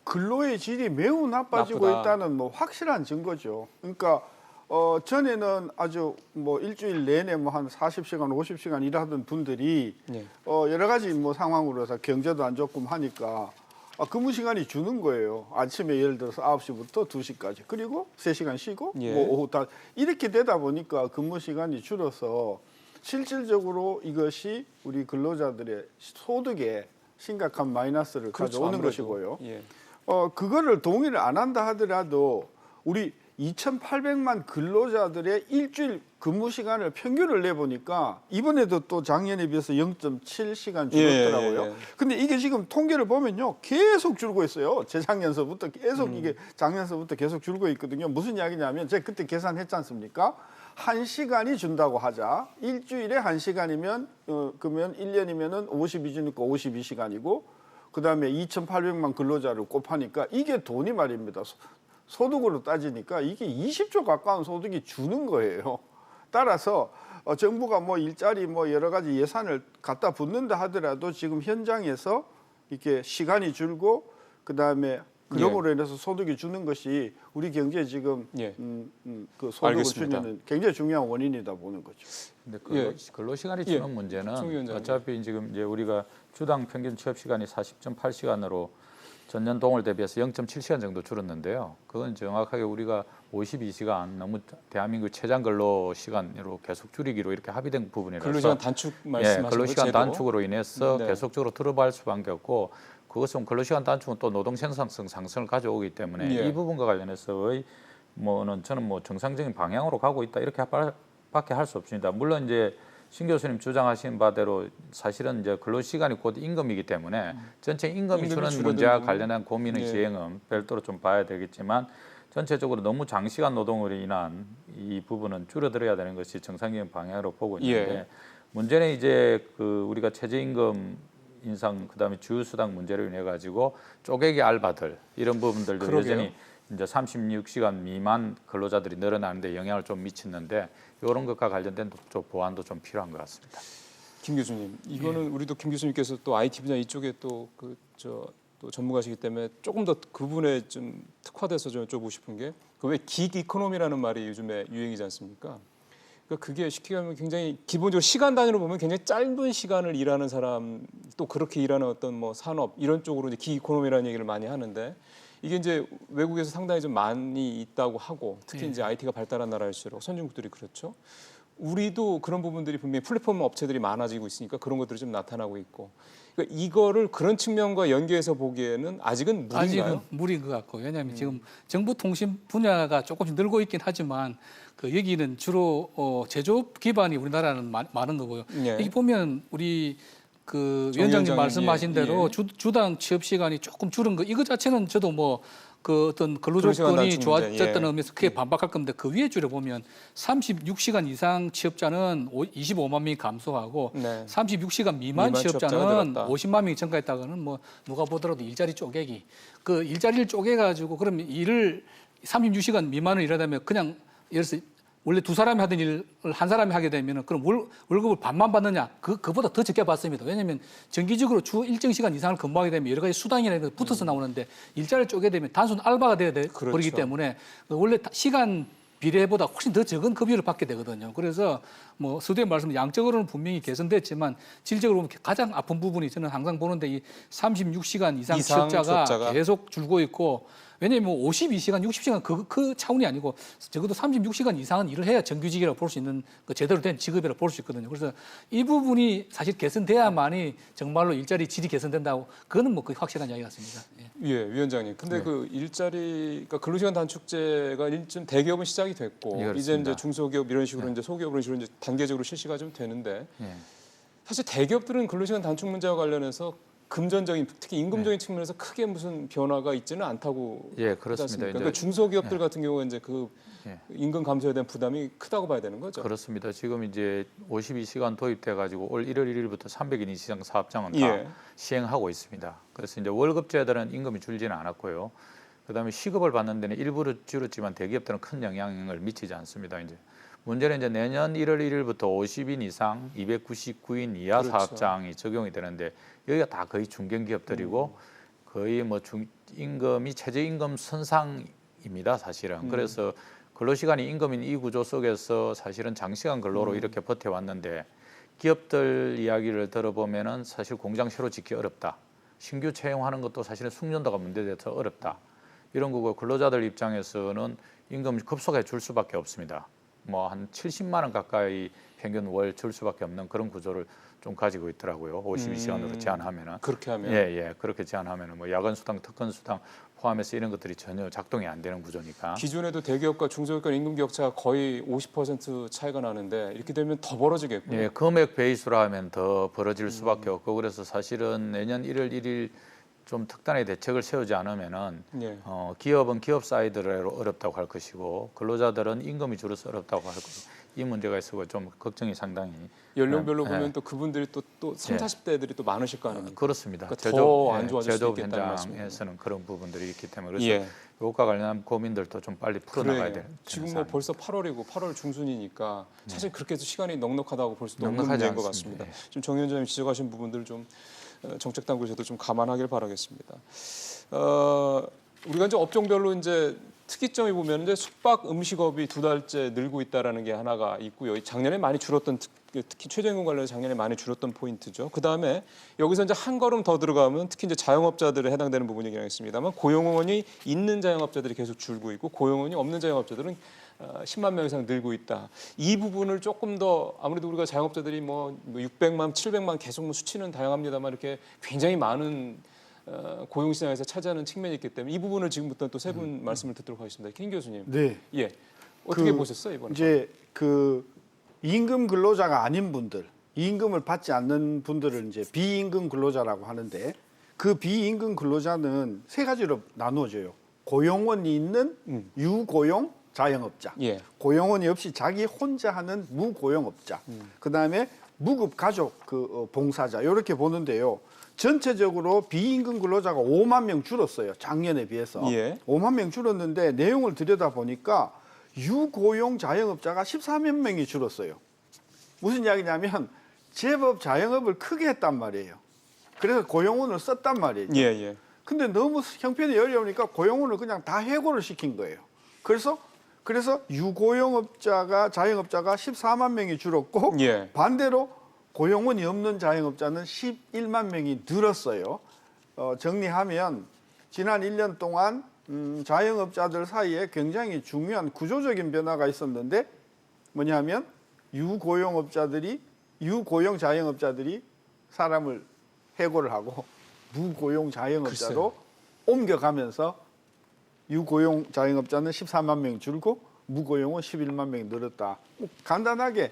근로의 질이 매우 나빠지고 나쁘다. 있다는 뭐 확실한 증거죠. 그러니까 전에는 아주 뭐 일주일 내내 뭐 한 40시간, 50시간 일하던 분들이 예. 여러 가지 뭐 상황으로 해서 경제도 안 좋고 하니까 근무 시간이 주는 거예요. 아침에 예를 들어서 9시부터 2시까지. 그리고 3시간 쉬고 예. 뭐 오후 다 이렇게 되다 보니까 근무 시간이 줄어서 실질적으로 이것이 우리 근로자들의 소득에 심각한 마이너스를 그렇죠, 가져오는 아무래도. 것이고요. 예. 그거를 동의를 안 한다 하더라도 우리 2,800만 근로자들의 일주일 근무 시간을 평균을 내보니까 이번에도 또 작년에 비해서 0.7시간 줄었더라고요. 예. 근데 이게 지금 통계를 보면요. 계속 줄고 있어요. 재작년서부터 계속 이게 작년서부터 계속 줄고 있거든요. 무슨 이야기냐면 제가 그때 계산했지 않습니까? 1시간이 준다고 하자. 일주일에 1시간이면 그러면 1년이면은 52주니까 52시간이고 그다음에 2,800만 근로자를 곱하니까 이게 돈이 말입니다. 소득으로 따지니까 이게 20조 가까운 소득이 주는 거예요. 따라서 정부가 뭐 일자리 뭐 여러 가지 예산을 갖다 붓는다 하더라도 지금 현장에서 이렇게 시간이 줄고 그다음에 그럼으로 인해서 소득이 주는 것이 우리 경제에 지금 예. 그 소득을 알겠습니다. 주는 굉장히 중요한 원인이다 보는 거죠. 근데 예. 근로 시간이 예. 주는 문제는 송 위원장님. 어차피 지금 이제 우리가 주당 평균 취업 시간이 40.8시간으로 전년 동월 대비해서 0.7시간 정도 줄었는데요. 그건 정확하게 우리가 52시간 너무 대한민국 최장 근로 시간으로 계속 줄이기로 이렇게 합의된 부분이라서 근로시간 단축 말씀하신 예, 근로시간 제도. 단축으로 인해서 네. 계속적으로 들어갈 수밖에 없고 그것은 근로시간 단축은 또 노동 생산성 상승을 가져오기 때문에 예. 이 부분과 관련해서의 저는 뭐 정상적인 방향으로 가고 있다 이렇게 밖에 할 수 없습니다. 물론 이제 신 교수님 주장하신 바대로 사실은 이제 근로 시간이 곧 임금이기 때문에 전체 임금이 임금이 주는 줄어드는 문제와 부분. 관련한 고민의 예. 시행은 별도로 좀 봐야 되겠지만 전체적으로 너무 장시간 노동으로 인한 이 부분은 줄어들어야 되는 것이 정상적인 방향으로 보고 있는데 예. 문제는 이제 그 우리가 최저임금 인상 그다음에 주휴수당 문제로 인해 가지고 쪼개기 알바들 이런 부분들도 그러게요. 여전히 이제 36시간 미만 근로자들이 늘어나는데 영향을 좀 미치는데 이런 것과 관련된 좀 보완도 좀 필요한 것 같습니다. 김 교수님, 이거는 우리도 김 교수님께서 또 IT 분야 이쪽에 또 또 전문가시기 때문에 조금 더 그 부분에 좀 특화돼서 좀 여쭤보고 싶은 게 그 왜 긱 이코노미라는 말이 요즘에 유행이지 않습니까? 그러니까 그게 쉽게 하면 굉장히 기본적으로 시간 단위로 보면 굉장히 짧은 시간을 일하는 사람 또 그렇게 일하는 어떤 뭐 산업 이런 쪽으로 이제 긱 이코노미라는 얘기를 많이 하는데 이게 이제 외국에서 상당히 좀 많이 있다고 하고 특히 이제 IT가 발달한 나라일수록 선진국들이 그렇죠. 우리도 그런 부분들이 분명히 플랫폼 업체들이 많아지고 있으니까 그런 것들이 좀 나타나고 있고 그러니까 이거를 그런 측면과 연계해서 보기에는 아직은 무리인가요? 아직은 무리인 것 같고 왜냐하면 지금 정보통신 분야가 조금씩 늘고 있긴 하지만 그 여기는 주로 제조업 기반이 우리나라는 많은 거고요. 예. 여기 보면 우리 그 정 위원장님 위원장님, 말씀하신 예, 대로 예. 주당 취업 시간이 조금 줄은 거 이거 자체는 저도 뭐 그 어떤 근로 근로시간 조건이 단축 문제, 좋아졌다는 예. 의미에서 크게 반박할 건데 그 위에 줄에 보면 36시간 이상 취업자는 25만 명이 감소하고 네. 36시간 미만 미만 취업자가 취업자는 늘었다. 50만 명이 증가했다고는 뭐 누가 보더라도 일자리 쪼개기 그 일자리를 쪼개가지고 그러면 일을 36시간 미만을 일하다면 그냥 예를 들어서 원래 두 사람이 하던 일을 한 사람이 하게 되면 그럼 월급을 반만 받느냐? 그보다 더 적게 받습니다. 왜냐하면 정기적으로 주 일정 시간 이상을 근무하게 되면 여러 가지 수당이나 이런 게 붙어서 나오는데 일자리를 쪼개 되면 단순 알바가 돼야 버리기 그렇죠. 때문에 원래 시간 비례보다 훨씬 더 적은 급여를 받게 되거든요. 그래서 뭐 서두에 말씀 양적으로는 분명히 개선됐지만 질적으로 보면 가장 아픈 부분이 저는 항상 보는데 이 36시간 이상 취업자가 계속 줄고 있고 왜냐하면 52시간, 60시간 그 차원이 아니고 적어도 36시간 이상은 일을 해야 정규직이라고 볼 수 있는 그 제대로 된 직업이라고 볼 수 있거든요. 그래서 이 부분이 사실 개선돼야만이 정말로 일자리 질이 개선된다고 그거는 뭐 거의 확실한 이야기 같습니다. 예. 예, 위원장님. 근데 그 일자리, 그러니까 근로시간 단축제가 일좀 대기업은 시작이 됐고 예, 이제 그렇습니다. 이제 중소기업 이런 식으로 이제 소기업 이런 식으로 이제 단계적으로 실시가 좀 되는데 예. 사실 대기업들은 근로시간 단축 문제와 관련해서 금전적인 특히 임금적인 측면에서 크게 무슨 변화가 있지는 않다고 예, 하지 그렇습니다. 않습니까? 이제 그러니까 중소기업들 같은 경우는 이제 그 예. 임금 감소에 대한 부담이 크다고 봐야 되는 거죠. 그렇습니다. 지금 이제 52시간 도입돼 가지고 올 1월 1일부터 300인 이상 사업장은 다 예. 시행하고 있습니다. 그래서 이제 월급제들은 임금이 줄지는 않았고요. 그다음에 시급을 받는 데는 일부러 줄었지만 대기업들은 큰 영향을 미치지 않습니다. 이제 문제는 이제 내년 1월 1일부터 50인 이상 299인 이하 그렇죠. 사업장이 적용이 되는데 여기가 다 거의 중견기업들이고 거의 뭐 임금이 최저임금 선상입니다. 사실은. 그래서 근로시간이 임금인 이 구조 속에서 사실은 장시간 근로로 이렇게 버텨왔는데 기업들 이야기를 들어보면은 사실 공장 새로 짓기 어렵다. 신규 채용하는 것도 사실은 숙련도가 문제돼서 어렵다. 이런 거고 근로자들 입장에서는 임금 급속하게 줄 수밖에 없습니다. 뭐 한 70만 원 가까이 평균 월 줄 수밖에 없는 그런 구조를 좀 가지고 있더라고요. 52시간으로 제한하면은. 그렇게 하면 예, 그렇게 제한하면은 뭐 야간 수당, 특근 수당 포함해서 이런 것들이 전혀 작동이 안 되는 구조니까. 기존에도 대기업과 중소기업 간 임금 격차가 거의 50% 차이가 나는데 이렇게 되면 더 벌어지겠군요. 예, 금액 베이스로 하면 더 벌어질 수밖에 없고 그래서 사실은 내년 1월 1일 좀 특단의 대책을 세우지 않으면은 예. 기업은 기업 사이드로 어렵다고 할 것이고 근로자들은 임금이 줄어서 어렵다고 할 것이고 이 문제가 있어서 좀 걱정이 상당히 연령별로 예. 보면 또 그분들이 또 30, 40대들이 또 많으실 거 아닙니까? 그렇습니다. 그러니까 더안 좋아질 수도 제조업 있겠다는 말씀이에요. 현장에서는 그런 부분들이 있기 때문에 그래서 예. 이것과 관련한 고민들도 좀 빨리 풀어나가야 그래요. 되는 지금 뭐 사안입니다. 벌써 8월이고 8월 중순이니까 사실 그렇게 해서 시간이 넉넉하다고 볼 수도 없는 넉넉하지 문제인 것 않습니다. 같습니다. 지금 정 위원장님 지적하신 부분들 좀 정책 당국에서도 좀 감안하길 바라겠습니다. 우리가 이제 업종별로 이제 특이점이 보면 이제 숙박 음식업이 2달째 늘고 있다라는 게 하나가 있고요. 작년에 많이 줄었던 특히 최저임금 관련해서 작년에 많이 줄었던 포인트죠. 그 다음에 여기서 이제 한 걸음 더 들어가면 특히 이제 자영업자들에 해당되는 부분이긴 하겠습니다만 고용원이 있는 자영업자들이 계속 줄고 있고 고용원이 없는 자영업자들은 10만 명 이상 늘고 있다. 이 부분을 조금 더 아무래도 우리가 자영업자들이 뭐 600만, 700만 계속 뭐 수치는 다양합니다만 이렇게 굉장히 많은 고용시장에서 차지하는 측면이 있기 때문에 이 부분을 지금부터 또 세 분 말씀을 듣도록 하겠습니다. 김 교수님. 네. 예. 어떻게 그 보셨어요 이번에? 이제 그 임금 근로자가 아닌 분들, 임금을 받지 않는 분들을 이제 비임금 근로자라고 하는데 그 비임금 근로자는 세 가지로 나누어져요. 고용원이 있는 유고용 자영업자, 예. 고용원이 없이 자기 혼자 하는 무고용업자, 그다음에 무급 가족 봉사자 이렇게 보는데요. 전체적으로 비임금 근로자가 5만 명 줄었어요. 작년에 비해서. 예. 5만 명 줄었는데 내용을 들여다보니까 유고용 자영업자가 14만 명이 줄었어요. 무슨 이야기냐면 제법 자영업을 크게 했단 말이에요. 그래서 고용원을 썼단 말이에요. 예, 예. 근데 너무 형편이 어려우니까 고용원을 그냥 다 해고를 시킨 거예요. 그래서 유고용업자가 자영업자가 14만 명이 줄었고 예. 반대로 고용원이 없는 자영업자는 11만 명이 늘었어요. 정리하면 지난 1년 동안 자영업자들 사이에 굉장히 중요한 구조적인 변화가 있었는데 뭐냐면 유고용 자영업자들이 사람을 해고를 하고 무고용 자영업자로 옮겨가면서 유고용 자영업자는 14만 명이 줄고 무고용은 11만 명이 늘었다. 간단하게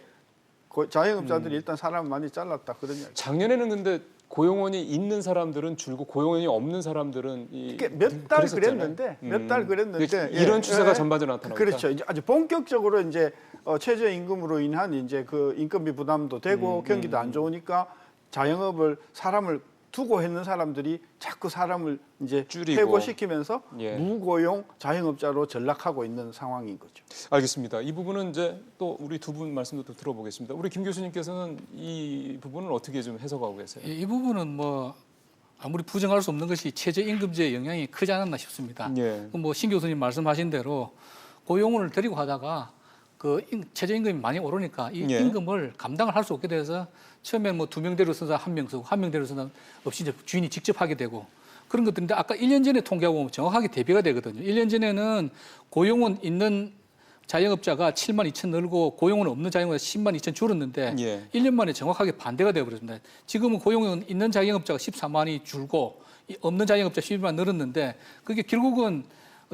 자영업자들이 일단 사람 많이 잘랐다 그런 이야기. 작년에는 근데 고용원이 있는 사람들은 줄고 고용원이 없는 사람들은 몇 달 그랬는데 이런 추세가 전반적으로 나타나고 그렇죠. 이제 아주 본격적으로 이제 최저임금으로 인한 이제 그 인건비 부담도 되고 경기도 안 좋으니까 자영업을 사람을 두고 했는 사람들이 자꾸 사람을 이제 줄이고. 해고시키면서 예. 무고용 자영업자로 전락하고 있는 상황인 거죠. 알겠습니다. 이 부분은 이제 또 우리 두 분 말씀도 또 들어보겠습니다. 우리 김 교수님께서는 이 부분을 어떻게 좀 해석하고 계세요? 이 부분은 뭐 아무리 부정할 수 없는 것이 최저임금제의 영향이 크지 않았나 싶습니다. 예. 뭐 신 교수님 말씀하신 대로 고용원을 데리고 하다가 그 최저임금이 많이 오르니까 이 예. 임금을 감당을 할 수 없게 돼서 처음엔 뭐 2명 데려 서서 1명 쓰고 1명 데려 서서 없이 이제 주인이 직접 하게 되고 그런 것들인데 아까 1년 전에 통계하고 보면 정확하게 대비가 되거든요. 1년 전에는 고용원 있는 자영업자가 7만 2천 늘고 고용원 없는 자영업자 10만 2천 줄었는데 예. 1년 만에 정확하게 반대가 되어버렸습니다. 지금은 고용원 있는 자영업자가 14만이 줄고 없는 자영업자 11만 늘었는데 그게 결국은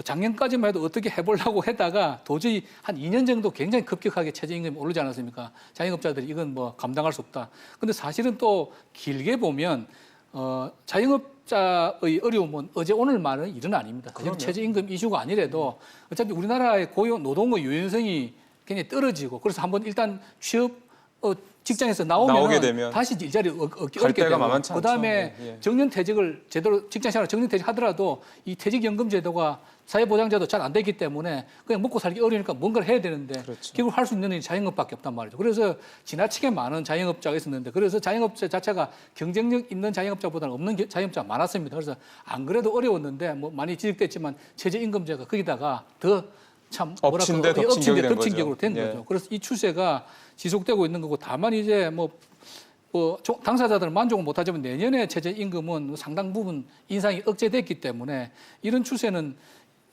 작년까지만 해도 어떻게 해보려고 하다가 도저히 한 2년 정도 굉장히 급격하게 최저임금이 오르지 않았습니까? 자영업자들이 이건 뭐 감당할 수 없다. 근데 사실은 또 길게 보면 자영업자의 어려움은 어제 오늘만은 일은 아닙니다. 그냥 최저임금 이슈가 아니라도 어차피 우리나라의 노동의 유연성이 굉장히 떨어지고 그래서 한번 일단 취업 직장에서 나오게 되면 다시 일자리 얻기 갈 어렵게 데가 되고 만만치 않죠. 그다음에 예. 정년퇴직을 제대로 직장생활 정년퇴직 하더라도 이 퇴직연금 제도가 사회보장제도 잘 안 되기 때문에 그냥 먹고 살기 어려우니까 뭔가를 해야 되는데 그렇죠. 결국 할 수 있는 일이 자영업밖에 없단 말이죠. 그래서 지나치게 많은 자영업자가 있었는데 그래서 자영업자 자체가 경쟁력 있는 자영업자보다는 없는 자영업자가 많았습니다. 그래서 안 그래도 어려웠는데 뭐 많이 지적됐지만 최저임금제가 거기다가 더 참 엎친 데 덮친 격이 된 덮친 거죠. 격으로 된 예. 거죠. 그래서 이 추세가 지속되고 있는 거고 다만 이제 뭐 당사자들은 만족은 못하지만 내년에 최저임금은 상당 부분 인상이 억제됐기 때문에 이런 추세는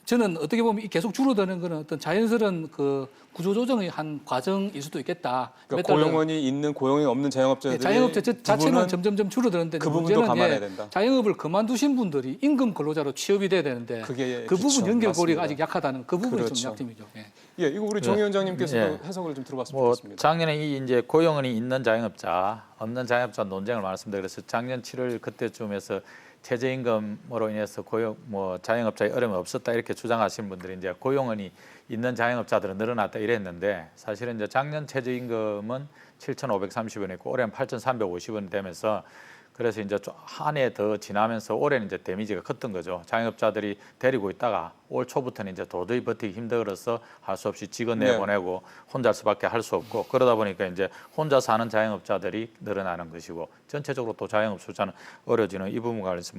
저는 어떻게 보면 계속 줄어드는 것은 어떤 자연스러운 그 구조조정의 한 과정일 수도 있겠다. 그러니까 고용원이 있는 고용이 없는 자영업자들이 자영업자 자체는 점점점 줄어드는데 그 부분도 감안해야 된다. 자영업을 그만두신 분들이 임금 근로자로 취업이 돼야 되는데 그게 그 부분 그렇죠. 연결고리가 맞습니다. 아직 약하다는 그 부분이 그렇죠. 좀 약점이죠. 예. 예, 이거 우리 정 위원장님께서도 예. 해석을 좀 들어봤으면 뭐 좋겠습니다. 작년에 이제 고용원이 있는 자영업자, 없는 자영업자 논쟁을 말씀드렸어요. 그래서 작년 7월 그때쯤에서 최저임금으로 인해서 자영업자의 어려움이 없었다 이렇게 주장하시는 분들이 이제 고용원이 있는 자영업자들은 늘어났다 이랬는데 사실은 이제 작년 최저임금은 7,530원이었고 올해는 8,350원이 되면서 그래서 이제 한 해 더 지나면서 올해는 이제 데미지가 컸던 거죠. 자영업자들이 데리고 있다가 올 초부터는 이제 도저히 버티기 힘들어서 할 수 없이 직원 내보내고 혼자 할 수밖에 할 수 없고 그러다 보니까 이제 혼자 사는 자영업자들이 늘어나는 것이고 전체적으로 또 자영업 숫자는 어려지는 이 부분과 관련해서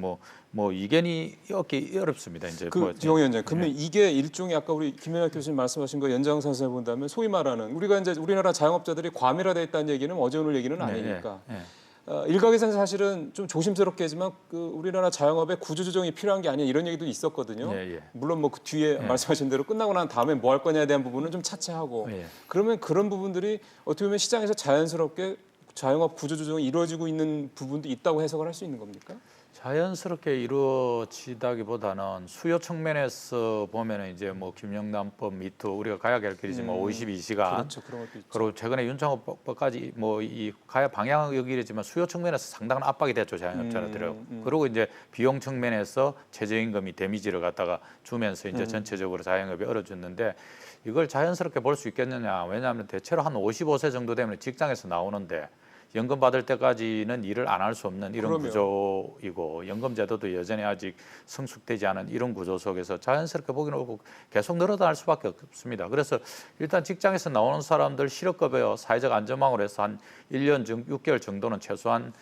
뭐 이견이 얻기 어렵습니다. 이제 정 위원장, 그러면 이게 일종의 아까 우리 김영학 교수님 말씀하신 거 연장선상에 본다면 소위 말하는 우리가 이제 우리나라 자영업자들이 과밀화돼 있다는 얘기는 어제 오늘 얘기는 아니니까. 일각에서는 사실은 좀 조심스럽게지만 그 우리나라 자영업의 구조조정이 필요한 게 아니냐 이런 얘기도 있었거든요. 물론 뭐 그 뒤에 말씀하신 대로 끝나고 난 다음에 뭐 할 거냐에 대한 부분은 좀 차치하고 그러면 그런 부분들이 어떻게 보면 시장에서 자연스럽게 자영업 구조조정이 이루어지고 있는 부분도 있다고 해석을 할 수 있는 겁니까? 자연스럽게 이루어지다기보다는 수요 측면에서 보면은 이제 뭐 김영란법 미투 우리가 가야 할 길이지 뭐 52시간 그렇죠. 그런 것도 있죠. 그리고 최근에 윤창호법까지 뭐 이 가야 방향은 여기지만 수요 측면에서 상당한 압박이 됐죠 자영업자들은. 그리고 이제 비용 측면에서 최저임금이 데미지를 갖다가 주면서 이제 전체적으로 자영업이 어려졌는데 이걸 자연스럽게 볼 수 있겠느냐? 왜냐하면 대체로 한 55세 정도 되면 직장에서 나오는데. 연금 받을 때까지는 일을 안 할 수 없는 이런 그러면. 구조이고 연금 제도도 여전히 아직 성숙되지 않은 이런 구조 속에서 자연스럽게 보기는 어렵고 계속 늘어날 수밖에 없습니다. 그래서 일단 직장에서 나오는 사람들 실업급여 사회적 안전망으로 해서 한 1년 6개월 정도는 최소한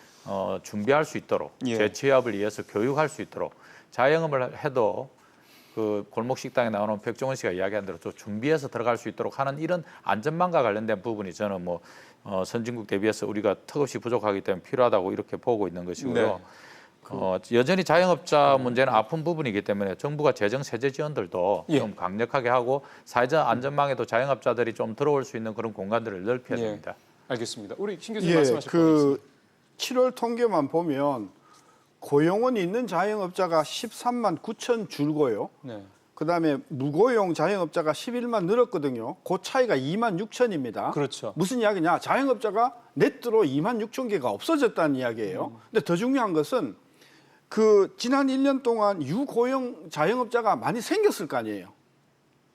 준비할 수 있도록 예. 재취업을 위해서 교육할 수 있도록 자영업을 해도 그 골목 식당에 나오는 백종원 씨가 이야기한 대로 좀 준비해서 들어갈 수 있도록 하는 이런 안전망과 관련된 부분이 저는 뭐 선진국 대비해서 우리가 턱없이 부족하기 때문에 필요하다고 이렇게 보고 있는 것이고요. 여전히 자영업자 문제는 아픈 부분이기 때문에 정부가 재정 세제 지원들도 예. 좀 강력하게 하고 사회적 안전망에도 자영업자들이 좀 들어올 수 있는 그런 공간들을 넓혀야 예. 됩니다. 알겠습니다. 우리 신 교수님 예, 말씀하실 거 있습니다. 7월 통계만 보면 고용은 있는 자영업자가 13만 9천 줄고요. 네. 그다음에 무고용 자영업자가 11만 늘었거든요. 그 차이가 2만 6천입니다. 그렇죠. 무슨 이야기냐? 자영업자가 네트로 2만 6천 개가 없어졌다는 이야기예요. 근데 더 중요한 것은 그 지난 1년 동안 유고용 자영업자가 많이 생겼을 거 아니에요.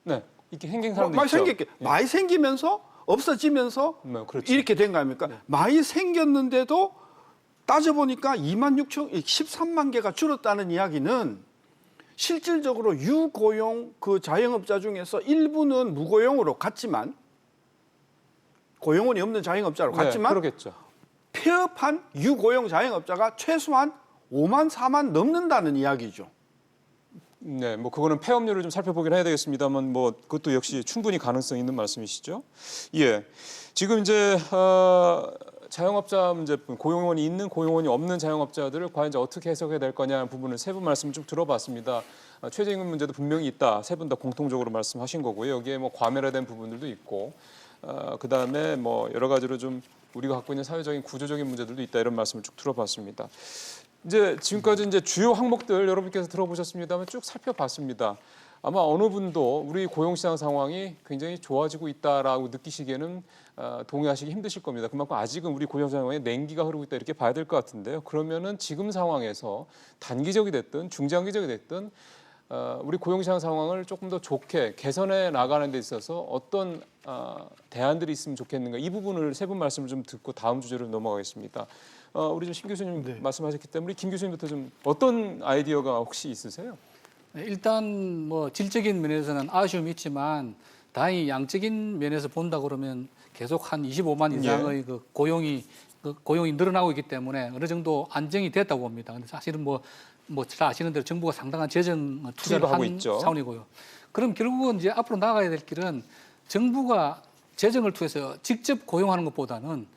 네. 이렇게 생긴 사람도 많이 있죠. 생겼게 많이 생기면서 없어지면서 그렇죠. 이렇게 된 거 아닙니까? 많이 생겼는데도 따져보니까 2만 6천, 13만 개가 줄었다는 이야기는 실질적으로 유고용 그 자영업자 중에서 일부는 무고용으로 갔지만 고용원이 없는 자영업자로 갔지만 그러겠죠. 폐업한 유고용 자영업자가 최소한 5만 4만 넘는다는 이야기죠. 네, 뭐 그거는 폐업률을 좀 살펴보긴 해야 되겠습니다만 뭐 그것도 역시 충분히 가능성 있는 말씀이시죠. 예, 지금 이제 자영업자 문제뿐 고용원이 있는 고용원이 없는 자영업자들을 과연 이제 어떻게 해석해야 될 거냐는 부분을 세 분 말씀을 쭉 들어봤습니다. 최저임금 문제도 분명히 있다. 세 분 다 공통적으로 말씀하신 거고요. 여기에 뭐 과밀화된 부분들도 있고 그다음에 뭐 여러 가지로 좀 우리가 갖고 있는 사회적인 구조적인 문제들도 있다. 이런 말씀을 쭉 들어봤습니다. 이제 지금까지 이제 주요 항목들 여러분께서 들어보셨습니다만 쭉 살펴봤습니다. 아마 어느 분도 우리 고용시장 상황이 굉장히 좋아지고 있다라고 느끼시기에는 동의하시기 힘드실 겁니다. 그만큼 아직은 우리 고용시장 상황에 냉기가 흐르고 있다 이렇게 봐야 될 것 같은데요. 그러면은 지금 상황에서 단기적이 됐든 중장기적이 됐든 우리 고용시장 상황을 조금 더 좋게 개선해 나가는 데 있어서 어떤 대안들이 있으면 좋겠는가 이 부분을 세 분 말씀을 좀 듣고 다음 주제로 넘어가겠습니다. 우리 좀 신 교수님 말씀하셨기 때문에 우리 김 교수님부터 좀 어떤 아이디어가 혹시 있으세요? 일단 뭐 질적인 면에서는 아쉬움이 있지만 다행히 양적인 면에서 본다 그러면 계속 한 25만 이상의 그 고용이 늘어나고 있기 때문에 어느 정도 안정이 됐다고 봅니다. 근데 사실은 뭐 잘 아시는 대로 정부가 상당한 재정 투자를 하고 한 있죠. 차원이고요. 그럼 결국은 이제 앞으로 나가야 될 길은 정부가 재정을 통해서 직접 고용하는 것보다는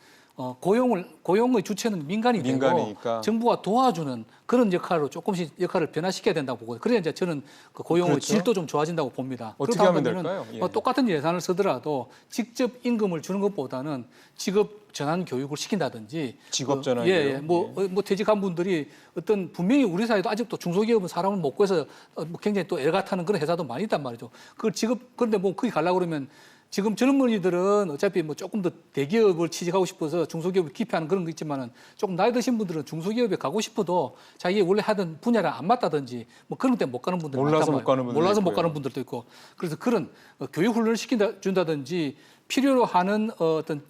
고용의 주체는 민간이 되고 민간이니까. 정부가 도와주는 그런 역할로 조금씩 역할을 변화시켜야 된다고 보거든요. 그래야 이제 저는 그 고용의 그렇죠. 질도 좀 좋아진다고 봅니다. 어떻게 그렇다고 하면 보면은 될까요? 예. 똑같은 예산을 쓰더라도 직접 임금을 주는 것보다는 직업 전환 교육을 시킨다든지 직업 전환 교육. 뭐 퇴직한 분들이 어떤 분명히 우리 사회도 아직도 중소기업은 사람을 못 구해서 뭐 굉장히 또 애가 타는 그런 회사도 많이 있단 말이죠. 그걸 그런데 뭐 거기 가려고 그러면 지금 젊은이들은 어차피 뭐 조금 더 대기업을 취직하고 싶어서 중소기업을 기피하는 그런 거 있지만은 조금 나이 드신 분들은 중소기업에 가고 싶어도 자기 원래 하던 분야랑 안 맞다든지 뭐 그런 것 때문에 못 가는 분들 몰라서 못 가는 분들도 몰라서 못 있고요. 가는 분들도 있고 그래서 그런 교육 훈련을 준다든지 필요로 하는 어떤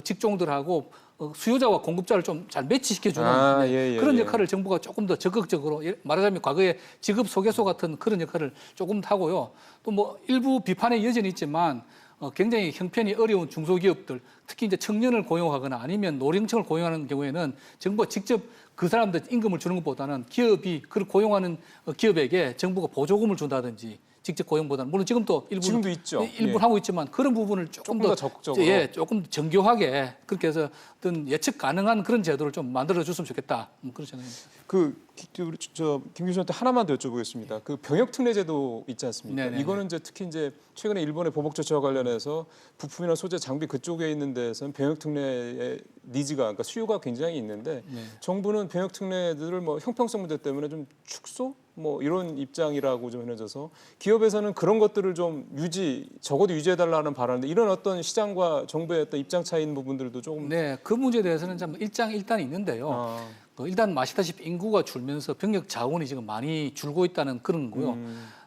직종들하고 수요자와 공급자를 좀 잘 매치시켜주는 그런 역할을 정부가 조금 더 적극적으로 말하자면 과거에 직업 소개소 같은 그런 역할을 조금 더 하고요. 또 뭐 일부 비판의 여전히 있지만 굉장히 형편이 어려운 중소기업들, 특히 이제 청년을 고용하거나 아니면 노령층을 고용하는 경우에는 정부가 직접 그 사람들 임금을 주는 것보다는 기업이 그를 고용하는 기업에게 정부가 보조금을 준다든지 직접 고용보다는 물론 지금도 지금도 있죠. 일부 하고 있지만 그런 부분을 조금 더 더 적극적으로. 조금 정교하게 그렇게 해서 어떤 예측 가능한 그런 제도를 좀 만들어 줬으면 좋겠다. 그런 생각입니다. 그 김 교수한테 하나만 더 여쭤보겠습니다. 그 병역 특례 제도 있지 않습니까? 네네네. 이거는 이제 특히 이제 최근에 일본의 보복 조치와 관련해서 부품이나 소재, 장비 그쪽에 있는 데서는 병역 특례의 니즈가 그러니까 수요가 굉장히 있는데 네. 정부는 병역 특례들을 뭐 형평성 문제 때문에 좀 축소 뭐 이런 입장이라고 좀 해놔져서 기업에서는 그런 것들을 좀 적어도 유지해달라는 바라는데 이런 어떤 시장과 정부의 어떤 입장 차이인 부분들도 조금 네, 그 문제에 대해서는 참 일단이 있는데요. 아, 일단 아시다시피 인구가 줄면서 병력 자원이 지금 많이 줄고 있다는 그런 거고요.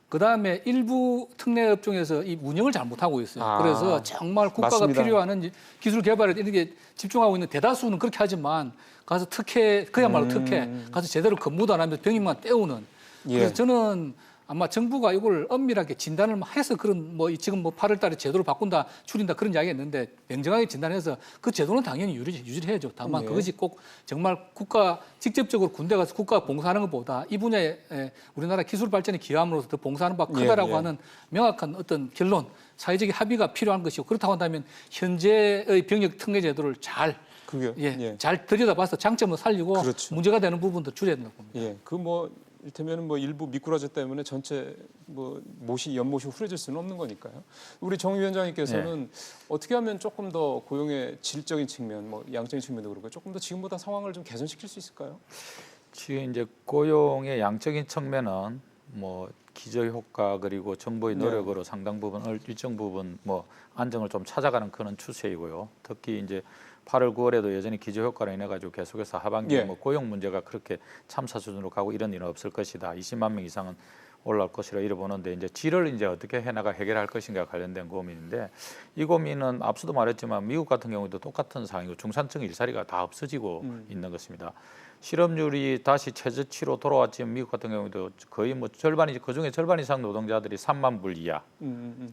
그다음에 일부 특례 업종에서 이 운영을 잘 못하고 있어요. 아, 그래서 정말 국가가 맞습니다. 필요한 기술 개발에 이런 게 집중하고 있는 대다수는 그렇게 하지만 가서 그야말로 특혜, 가서 제대로 근무도 안 하면서 병역만 때우는. 예. 그래서 저는 아마 정부가 이걸 엄밀하게 진단을 해서 그런 지금 8월 달에 제도를 바꾼다, 줄인다 그런 이야기가 있는데 냉정하게 진단해서 그 제도는 당연히 유지를 해야죠. 다만 네. 그것이 꼭 정말 국가 직접적으로 군대 가서 국가 봉사하는 것보다 이 분야에 우리나라 기술 발전에 기여함으로써 더 봉사하는 바가 크다라고 예. 하는 명확한 어떤 결론, 사회적인 합의가 필요한 것이고 그렇다고 한다면 현재의 병역 특례 제도를 잘 잘 들여다봐서 장점을 살리고 그렇죠. 문제가 되는 부분도 줄여야 된다고 봅니다. 예, 그 이를테면 일부 미꾸라지 때문에 전체 연못이 흐려질 수는 없는 거니까요. 우리 정 위원장님께서는 어떻게 하면 조금 더 고용의 질적인 측면, 양적인 측면도 그렇고 조금 더 지금보다 상황을 좀 개선시킬 수 있을까요? 지금 이제 고용의 양적인 측면은 기저 효과 그리고 정부의 노력으로 상당 부분 일정 부분 안정을 좀 찾아가는 그런 추세이고요. 특히 이제 8월, 9월에도 여전히 기저 효과로 인해 가지고 계속해서 하반기에 고용 문제가 그렇게 참사 수준으로 가고 이런 일은 없을 것이다. 20만 명 이상은 올라올 것이라 이래 보는데 이제 질을 이제 어떻게 해나가 해결할 것인가 관련된 고민인데 이 고민은 앞서도 말했지만 미국 같은 경우도 똑같은 상황이고 중산층 일자리가 다 없어지고 있는 것입니다. 실업률이 다시 최저치로 돌아왔지만 미국 같은 경우도 거의 절반이 그중에 절반 이상 노동자들이 3만 불 이하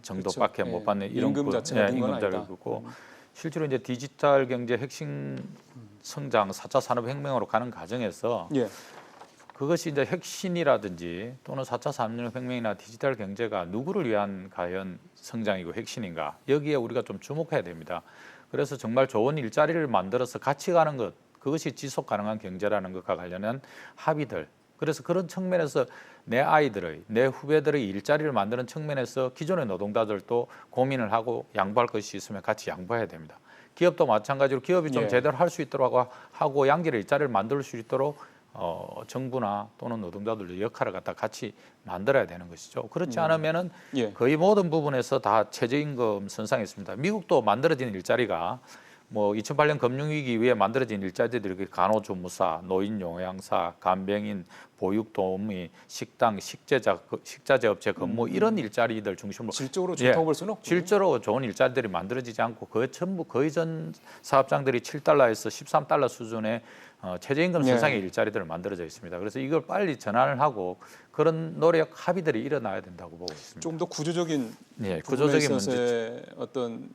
정도밖에 그렇죠. 못 받는 이런 임금 자체가 임금자를 있고 실제로 이제 디지털 경제 핵심 성장 4차 산업혁명으로 가는 과정에서 그것이 이제 혁신이라든지 또는 4차 산업혁명이나 디지털 경제가 누구를 위한 과연 성장이고 혁신인가 여기에 우리가 좀 주목해야 됩니다. 그래서 정말 좋은 일자리를 만들어서 같이 가는 것 그것이 지속 가능한 경제라는 것과 관련한 합의들 그래서 그런 측면에서 내 아이들의 내 후배들의 일자리를 만드는 측면에서 기존의 노동자들도 고민을 하고 양보할 것이 있으면 같이 양보해야 됩니다. 기업도 마찬가지로 기업이 좀 제대로 할 수 있도록 하고 양질의 일자리를 만들 수 있도록 정부나 또는 노동자들의 역할을 갖다 같이 만들어야 되는 것이죠. 그렇지 않으면은 거의 모든 부분에서 다 최저임금 선상에 있습니다. 미국도 만들어진 일자리가 2008년 금융위기 이후에 만들어진 일자리들이 간호조무사, 노인요양사, 간병인, 보육도우미, 식당, 식자재 업체 근무 이런 일자리들 중심으로 질적으로 좋다고 볼 수는 없고 실제로 좋은 일자리들이 만들어지지 않고 그 전부 거의 전 사업장들이 7달러에서 13달러 수준의 최저임금 선상의 일자리들을 만들어져 있습니다. 그래서 이걸 빨리 전환을 하고 그런 노력 합의들이 일어나야 된다고 보고 있습니다. 좀 더 구조적인 구조적인 문제 어떤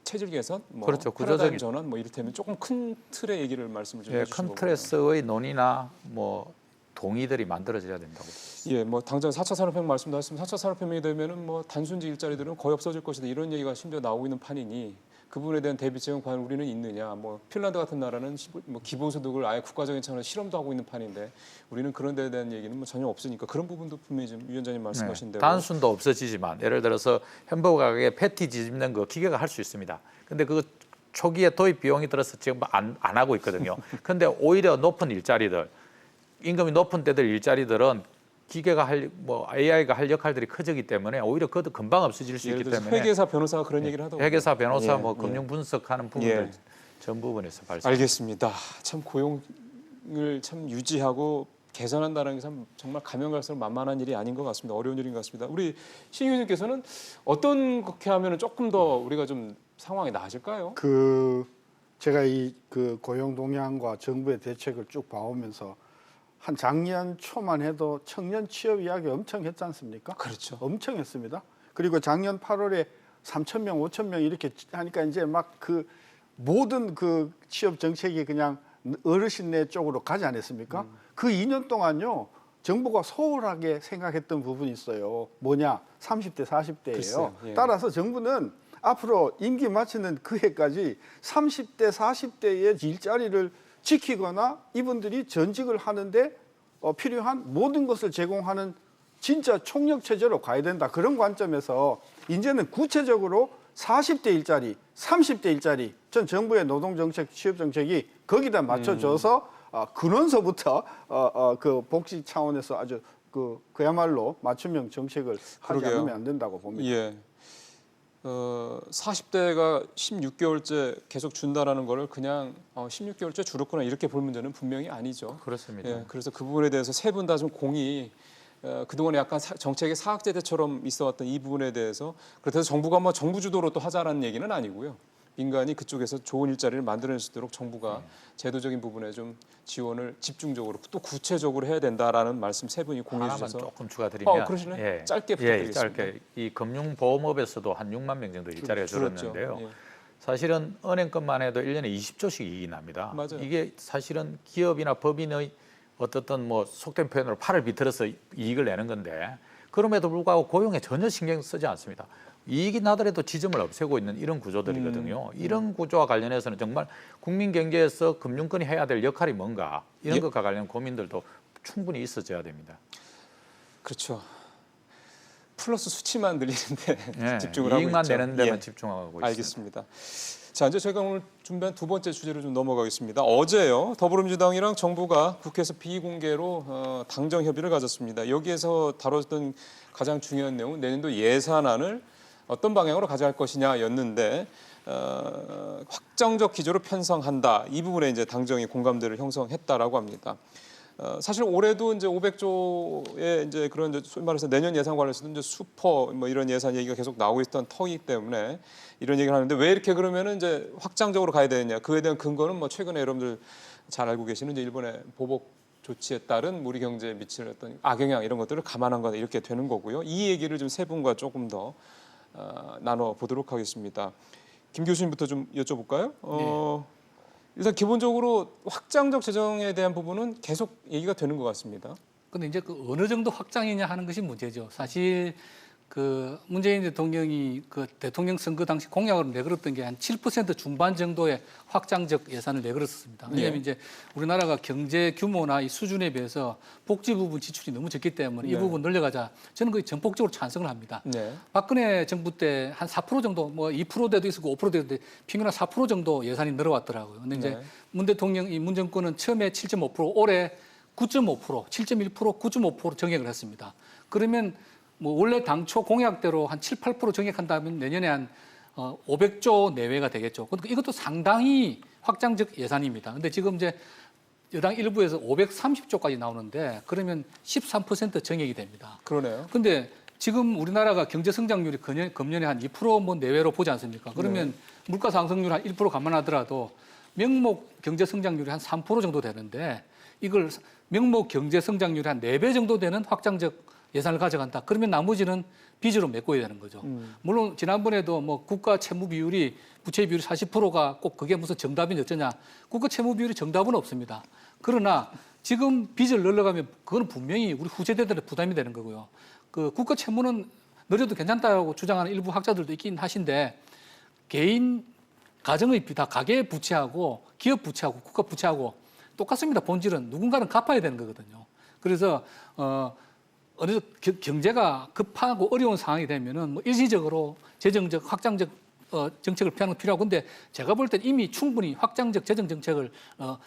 체질 개선, 그렇죠. 구조적인 전환, 이를테면 조금 큰 틀의 얘기를 말씀을 좀 해주시고 큰 틀에서의 논의나 동의들이 만들어져야 된다고. 당장 4차 산업혁명 말씀도 하셨지만 4차 산업혁명이 되면은 단순지 일자리들은 거의 없어질 것이다 이런 얘기가 심지어 나오고 있는 판이니 그 부분에 대한 대비책은 과연 우리는 있느냐? 핀란드 같은 나라는 기본소득을 아예 국가적인 차원에서 실험도 하고 있는 판인데 우리는 그런 데에 대한 얘기는 전혀 없으니까 그런 부분도 분명히 좀 위원장님 말씀하신 대로 단순도 없어지지만 예를 들어서 햄버거 가게에 패티 뒤집는 거 기계가 할 수 있습니다. 근데 그 초기에 도입 비용이 들어서 지금 안 하고 있거든요. 근데 오히려 높은 일자리들 임금이 높은 데들 일자리들은 기계가 AI가 할 역할들이 커지기 때문에 오히려 그것도 금방 없어질 수 있기 때문에 회계사 변호사가 그런 얘기를 하더라고요. 회계사 변호사 금융 분석하는 부분들 전 부분에서 발생. 알겠습니다. 참 고용을 참 유지하고 개선한다는 게 정말 가면 갈수록 만만한 일이 아닌 것 같습니다. 어려운 일인 것 같습니다. 우리 신 의원님께서는 어떻게 하면 조금 더 우리가 좀 상황이 나아질까요? 제가 그 고용 동향과 정부의 대책을 쭉 봐오면서 한 작년 초만 해도 청년 취업 이야기 엄청 했지 않습니까? 그렇죠. 엄청 했습니다. 그리고 작년 8월에 3,000명, 5,000명 이렇게 하니까 이제 그 모든 그 취업 정책이 그냥 어르신네 쪽으로 가지 않았습니까? 그 2년 동안요. 정부가 소홀하게 생각했던 부분이 있어요. 뭐냐? 30대, 40대예요. 글쎄요. 따라서 정부는 앞으로 임기 마치는 그 해까지 30대, 40대의 일자리를 지키거나 이분들이 전직을 하는데 필요한 모든 것을 제공하는 진짜 총력 체제로 가야 된다. 그런 관점에서 이제는 구체적으로 40대 일자리, 30대 일자리, 전 정부의 노동정책, 취업정책이 거기다 맞춰줘서 근원서부터 그 복지 차원에서 아주 그야말로 맞춤형 정책을 하지 그러게요. 않으면 안 된다고 봅니다. 예. 40대가 16개월째 계속 준다라는 거를 그냥 16개월째 줄었구나 이렇게 볼 문제는 분명히 아니죠. 그렇습니다. 예, 그래서 그 부분에 대해서 세 분 다 좀 공이 그동안에 약간 정책의 사학제대처럼 있어왔던 이 부분에 대해서 그렇다고 해서 정부가 뭐 정부 주도로 또 하자라는 얘기는 아니고요. 민간이 그쪽에서 좋은 일자리를 만들어낼 수 있도록 정부가 제도적인 부분에 좀 지원을 집중적으로 또 구체적으로 해야 된다라는 말씀 세 분이 공유해 하나만 주셔서 조금 추가드리면 그러시네. 짧게 부탁드리겠습니다. 짧게 이 금융보험업에서도 한 6만 명 정도 일자리가 줄었죠. 줄었는데요. 예. 사실은 은행권만 해도 1년에 20조씩 이익이 납니다. 맞아요. 이게 사실은 기업이나 법인의 어떻든 뭐 속된 표현으로 팔을 비틀어서 이익을 내는 건데 그럼에도 불구하고 고용에 전혀 신경 쓰지 않습니다. 이익이 나더라도 지점을 없애고 있는 이런 구조들이거든요. 이런 구조와 관련해서는 정말 국민 경제에서 금융권이 해야 될 역할이 뭔가 이런 것과 관련 고민들도 충분히 있어져야 됩니다. 그렇죠. 플러스 수치만 늘리는데 집중을 하고 이익만 있죠. 내는 데만 예. 집중하고 있습니다. 알겠습니다. 자, 이제 저희가 오늘 준비한 두 번째 주제로 좀 넘어가겠습니다. 어제요, 더불어민주당이랑 정부가 국회에서 비공개로 당정 협의를 가졌습니다. 여기에서 다뤘던 가장 중요한 내용은 내년도 예산안을 어떤 방향으로 가져갈 것이냐였는데 확정적 기조로 편성한다. 이 부분에 이제 당정이 공감대를 형성했다라고 합니다. 사실 올해도 이제 500조의 이제 그런 이제 소위 말해서 내년 예산 관련해서도 이제 슈퍼 뭐 이런 예산 얘기가 계속 나오고 있던 터이기 때문에 이런 얘기를 하는데 왜 이렇게 그러면은 이제 확장적으로 가야 되느냐? 그에 대한 근거는 뭐 최근에 여러분들 잘 알고 계시는 이제 일본의 보복 조치에 따른 우리 경제에 미칠 어떤 악영향 이런 것들을 감안한 거다 이렇게 되는 거고요. 이 얘기를 좀 세 분과 조금 더 나눠 보도록 하겠습니다. 김 교수님부터 좀 여쭤볼까요? 일단 기본적으로 확장적 재정에 대한 부분은 계속 얘기가 되는 것 같습니다. 근데 이제 그 어느 정도 확장이냐 하는 것이 문제죠. 사실 그 문재인 대통령이 그 대통령 선거 당시 공약으로 내걸었던 게 한 7% 중반 정도의 확장적 예산을 내걸었습니다. 왜냐하면 이제 우리나라가 경제 규모나 이 수준에 비해서 복지 부분 지출이 너무 적기 때문에 이 부분 늘려가자. 저는 거의 전폭적으로 찬성을 합니다. 네. 박근혜 정부 때 한 4% 정도, 뭐 2%대도 있었고 5%대도 있는데 평균 한 4% 정도 예산이 늘어왔더라고요. 근데 이제 문 대통령, 이 문 정권은 처음에 7.5%, 올해 9.5%, 7.1%, 9.5% 정액을 했습니다. 그러면 뭐 원래 당초 공약대로 한 7, 8% 정액한다면 내년에 한 500조 내외가 되겠죠. 그러니까 이것도 상당히 확장적 예산입니다. 근데 지금 이제 여당 일부에서 530조까지 나오는데 그러면 13% 정액이 됩니다. 그러네요. 근데 지금 우리나라가 경제 성장률이 금년에 한 2%뭐 내외로 보지 않습니까? 그러면 물가 상승률 한 1% 감안하더라도 명목 경제 성장률이 한 3% 정도 되는데 이걸 명목 경제 성장률이 한 4배 정도 되는 확장적 예산을 가져간다. 그러면 나머지는 빚으로 메꿔야 되는 거죠. 물론 지난번에도 뭐 국가 채무 비율이 부채 비율이 40%가 꼭 그게 무슨 정답이냐 어쩌냐. 국가 채무 비율이 정답은 없습니다. 그러나 지금 빚을 늘려가면 그건 분명히 우리 후세대들의 부담이 되는 거고요. 그 국가 채무는 늘려도 괜찮다고 주장하는 일부 학자들도 있긴 하신데 개인 가정의 다 가계 부채하고 기업 부채하고 국가 부채하고 똑같습니다. 본질은 누군가는 갚아야 되는 거거든요. 그래서 어느 정도 경제가 급하고 어려운 상황이 되면은 뭐 일시적으로 재정적 확장적 정책을 피하는 건 필요하고 근데 제가 볼 땐 이미 충분히 확장적 재정 정책을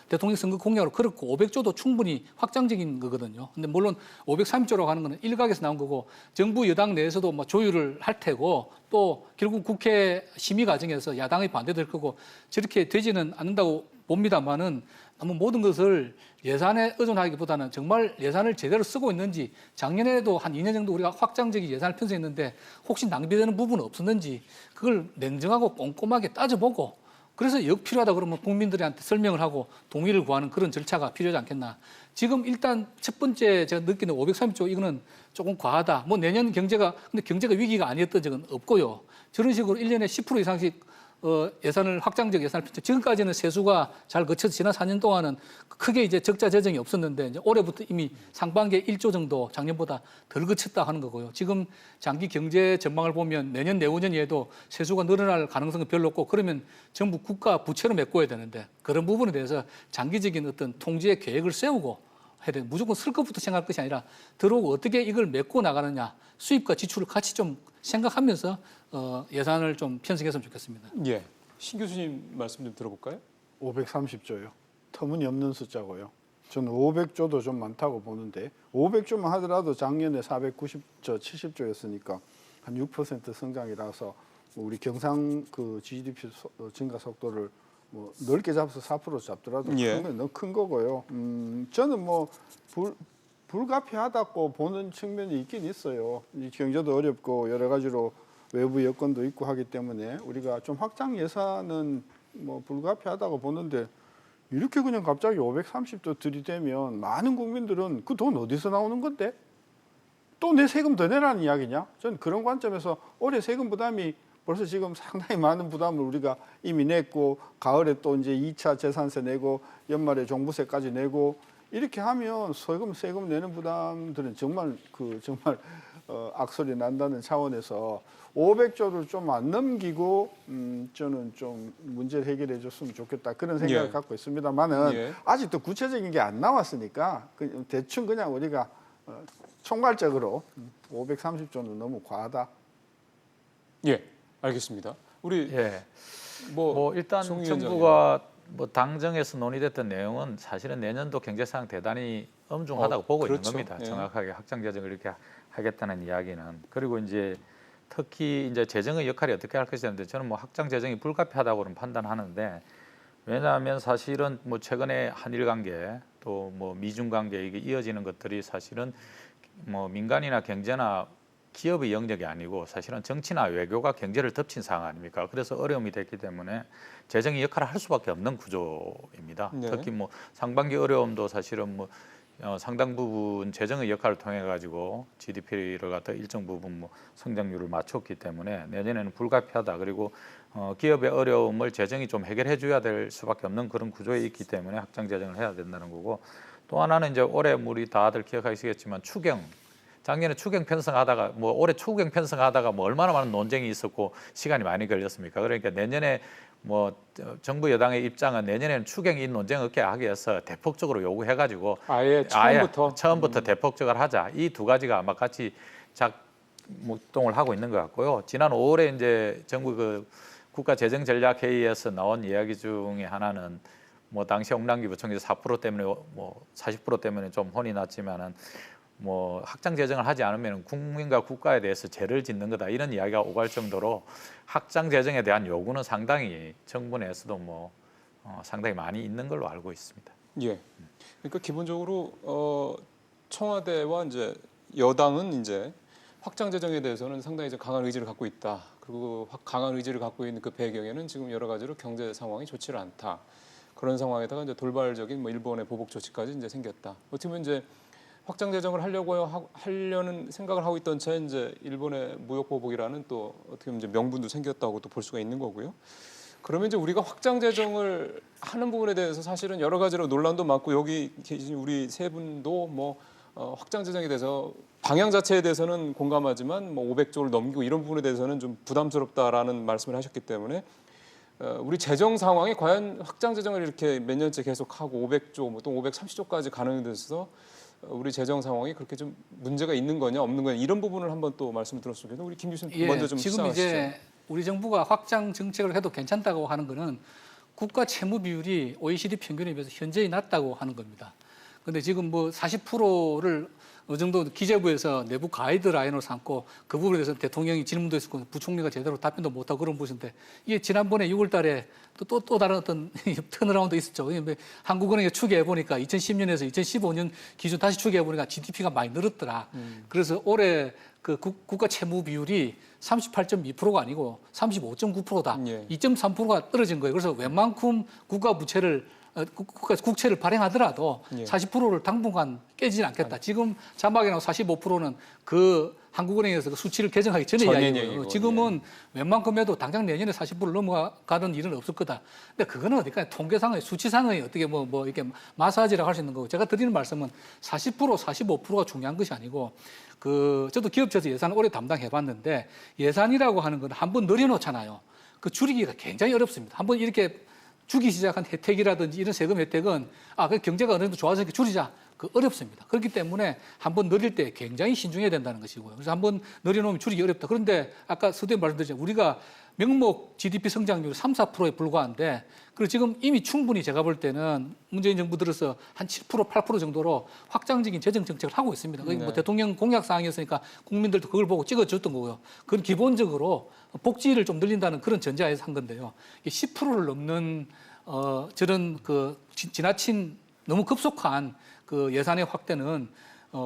대통령 선거 공약으로 걸었고 500조도 충분히 확장적인 거거든요. 근데 물론 530조라고 하는 거는 일각에서 나온 거고 정부 여당 내에서도 뭐 조율을 할 테고 또 결국 국회 심의 과정에서 야당의 반대도 될 거고 저렇게 되지는 않는다고 봅니다만은 너무 모든 것을 예산에 의존하기보다는 정말 예산을 제대로 쓰고 있는지 작년에도 한 2년 정도 우리가 확장적인 예산을 편성했는데 혹시 낭비되는 부분은 없었는지 그걸 냉정하고 꼼꼼하게 따져보고 그래서 역 필요하다 그러면 국민들한테 설명을 하고 동의를 구하는 그런 절차가 필요하지 않겠나. 지금 일단 첫 번째 제가 느끼는 530조 이거는 조금 과하다. 뭐 내년 경제가 근데 경제가 위기가 아니었던 적은 없고요. 저런 식으로 1년에 10% 이상씩 예산을 확장적 예산을 펼쳐 지금까지는 세수가 잘 거쳐서 지난 4년 동안은 크게 이제 적자 재정이 없었는데 이제 올해부터 이미 상반기에 1조 정도 작년보다 덜 거쳤다 하는 거고요. 지금 장기 경제 전망을 보면 내년 내후년에도 세수가 늘어날 가능성은 별로 없고 그러면 전부 국가 부채로 메꿔야 되는데 그런 부분에 대해서 장기적인 어떤 통제의 계획을 세우고 해야 돼. 무조건 쓸 것부터 생각할 것이 아니라 들어오고 어떻게 이걸 메꿔 나가느냐, 수입과 지출을 같이 좀 생각하면서 예산을 좀 편성했으면 좋겠습니다. 예. 신 교수님 말씀 좀 들어볼까요? 530조요. 터무니없는 숫자고요. 저는 500조도 좀 많다고 보는데 500조만 하더라도 작년에 490조, 70조였으니까 한 6% 성장이라서 우리 경상 그 GDP 증가 속도를 뭐 넓게 잡아서 4% 잡더라도 예. 너무 큰 거고요. 저는 뭐 불가피하다고 보는 측면이 있긴 있어요. 이 경제도 어렵고 여러 가지로 외부 여건도 있고 하기 때문에 우리가 좀 확장 예산은 뭐 불가피하다고 보는데 이렇게 그냥 갑자기 530조 들이대면 많은 국민들은 그 돈 어디서 나오는 건데? 또 내 세금 더 내라는 이야기냐? 저는 그런 관점에서 올해 세금 부담이 벌써 지금 상당히 많은 부담을 우리가 이미 냈고 가을에 또 이제 2차 재산세 내고 연말에 종부세까지 내고 이렇게 하면 세금 내는 부담들은 정말 악소리 난다는 차원에서 500조를 좀 안 넘기고 저는 좀 문제를 해결해 줬으면 좋겠다 그런 생각을 예. 갖고 있습니다만은 예. 아직도 구체적인 게 안 나왔으니까 대충 그냥 우리가 총괄적으로 530조는 너무 과하다. 예. 알겠습니다. 우리 예. 뭐 일단 송 위원장님. 정부가 뭐 당정에서 논의됐던 내용은 사실은 내년도 경제 상황 대단히 엄중하다고 보고 그렇죠. 있는 겁니다. 예. 정확하게 확장 재정을 이렇게 하겠다는 이야기는. 그리고 이제 특히 이제 재정의 역할이 어떻게 할 것이냐는데 저는 뭐 확장 재정이 불가피하다고는 판단하는데 왜냐하면 사실은 뭐 최근에 한일 관계 또 뭐 미중 관계 이게 이어지는 것들이 사실은 뭐 민간이나 경제나 기업의 영역이 아니고 사실은 정치나 외교가 경제를 덮친 상황 아닙니까? 그래서 어려움이 됐기 때문에 재정이 역할을 할 수밖에 없는 구조입니다. 네. 특히 뭐 상반기 어려움도 사실은 뭐 상당 부분 재정의 역할을 통해 가지고 GDP를 갖다 일정 부분 뭐 성장률을 맞췄기 때문에 내년에는 불가피하다. 그리고 기업의 어려움을 재정이 좀 해결해 줘야 될 수밖에 없는 그런 구조에 있기 때문에 확장 재정을 해야 된다는 거고 또 하나는 이제 올해 우리 다들 기억하시겠지만 추경 작년에 추경 편성하다가 뭐 올해 추경 편성하다가 뭐 얼마나 많은 논쟁이 있었고 시간이 많이 걸렸습니까? 그러니까 내년에 뭐 정부 여당의 입장은 내년에는 추경이 논쟁 없게 하기 위해서 대폭적으로 요구해가지고 아예 처음부터 대폭적으로 하자. 이 두 가지가 아마 같이 작동을 하고 있는 것 같고요. 지난 5월에 이제 정부 그 국가재정전략회의에서 나온 이야기 중에 하나는 뭐 당시 홍남기 부총리 4% 때문에 뭐 40% 때문에 좀 혼이 났지만은 뭐 확장 재정을 하지 않으면 국민과 국가에 대해서 죄를 짓는 거다 이런 이야기가 오갈 정도로 확장 재정에 대한 요구는 상당히 정부 내에서도 뭐 상당히 많이 있는 걸로 알고 있습니다. 예. 그러니까 기본적으로 청와대와 이제 여당은 이제 확장 재정에 대해서는 상당히 이제 강한 의지를 갖고 있다. 그리고 강한 의지를 갖고 있는 그 배경에는 지금 여러 가지로 경제 상황이 좋지 않다. 그런 상황에다가 이제 돌발적인 뭐 일본의 보복 조치까지 이제 생겼다. 어떻게 보면 이제 확장 재정을 하려는 생각을 하고 있던 차에 이제 일본의 무역 보복이라는 또 어떻게 보면 이제 명분도 생겼다고 또 볼 수가 있는 거고요. 그러면 이제 우리가 확장 재정을 하는 부분에 대해서 사실은 여러 가지로 논란도 많고 여기 계신 우리 세 분도 뭐 확장 재정에 대해서 방향 자체에 대해서는 공감하지만 뭐 500조를 넘기고 이런 부분에 대해서는 좀 부담스럽다라는 말씀을 하셨기 때문에 우리 재정 상황이 과연 확장 재정을 이렇게 몇 년째 계속하고 500조 뭐 또 530조까지 가는 데서 우리 재정 상황이 그렇게 좀 문제가 있는 거냐 없는 거냐 이런 부분을 한번 또 말씀을 들었으면 좋겠는데 우리 김 교수님 먼저 좀 지금 시작하시죠. 이제 우리 정부가 확장 정책을 해도 괜찮다고 하는 거는 국가 채무 비율이 OECD 평균에 비해서 현저히 낮다고 하는 겁니다. 그런데 지금 뭐 40%를 어느 정도 기재부에서 내부 가이드라인으로 삼고 그 부분에 대해서 대통령이 질문도 했었고 부총리가 제대로 답변도 못하고 그런 것인데 이게 지난번에 6월 달에 또 다른 어떤 턴어라운드 있었죠. 한국은행에 추계해 보니까 2010년에서 2015년 기준 다시 추계해 보니까 GDP가 많이 늘었더라. 그래서 올해 그 국가 채무 비율이 38.2%가 아니고 35.9%다. 예. 2.3%가 떨어진 거예요. 그래서 웬만큼 국가 부채를 국채를 발행하더라도 예. 40%를 당분간 깨지진 않겠다. 지금 자막에 나온 45%는 그 한국은행에서 그 수치를 개정하기 전에 이야기고요. 얘기고, 지금은 웬만큼 해도 당장 내년에 40%를 넘어가는 일은 없을 거다. 근데 그거는 어디까지 통계상의 수치상의 어떻게 뭐 이렇게 마사지라고 할 수 있는 거고 제가 드리는 말씀은 40%, 45%가 중요한 것이 아니고 저도 기업체에서 예산을 오래 담당해봤는데 예산이라고 하는 건 한번 늘려놓잖아요. 그 줄이기가 굉장히 어렵습니다. 한번 이렇게 주기 시작한 혜택이라든지 이런 세금 혜택은 그 경제가 어느 정도 좋아지니까 줄이자. 어렵습니다. 그렇기 때문에 한번 늘릴 때 굉장히 신중해야 된다는 것이고요. 그래서 한번 늘려놓으면 줄이기 어렵다. 그런데 아까 서두에 말씀드렸지만 우리가 명목 GDP 성장률 3, 4%에 불과한데 그리고 지금 이미 충분히 제가 볼 때는 문재인 정부 들어서 한 7%, 8% 정도로 확장적인 재정 정책을 하고 있습니다. 그게 뭐 네. 대통령 공약 사항이었으니까 국민들도 그걸 보고 찍어줬던 거고요. 그건 기본적으로 복지를 좀 늘린다는 그런 전제하에서 한 건데요. 10%를 넘는 저런 그 지나친 너무 급속한 그 예산의 확대는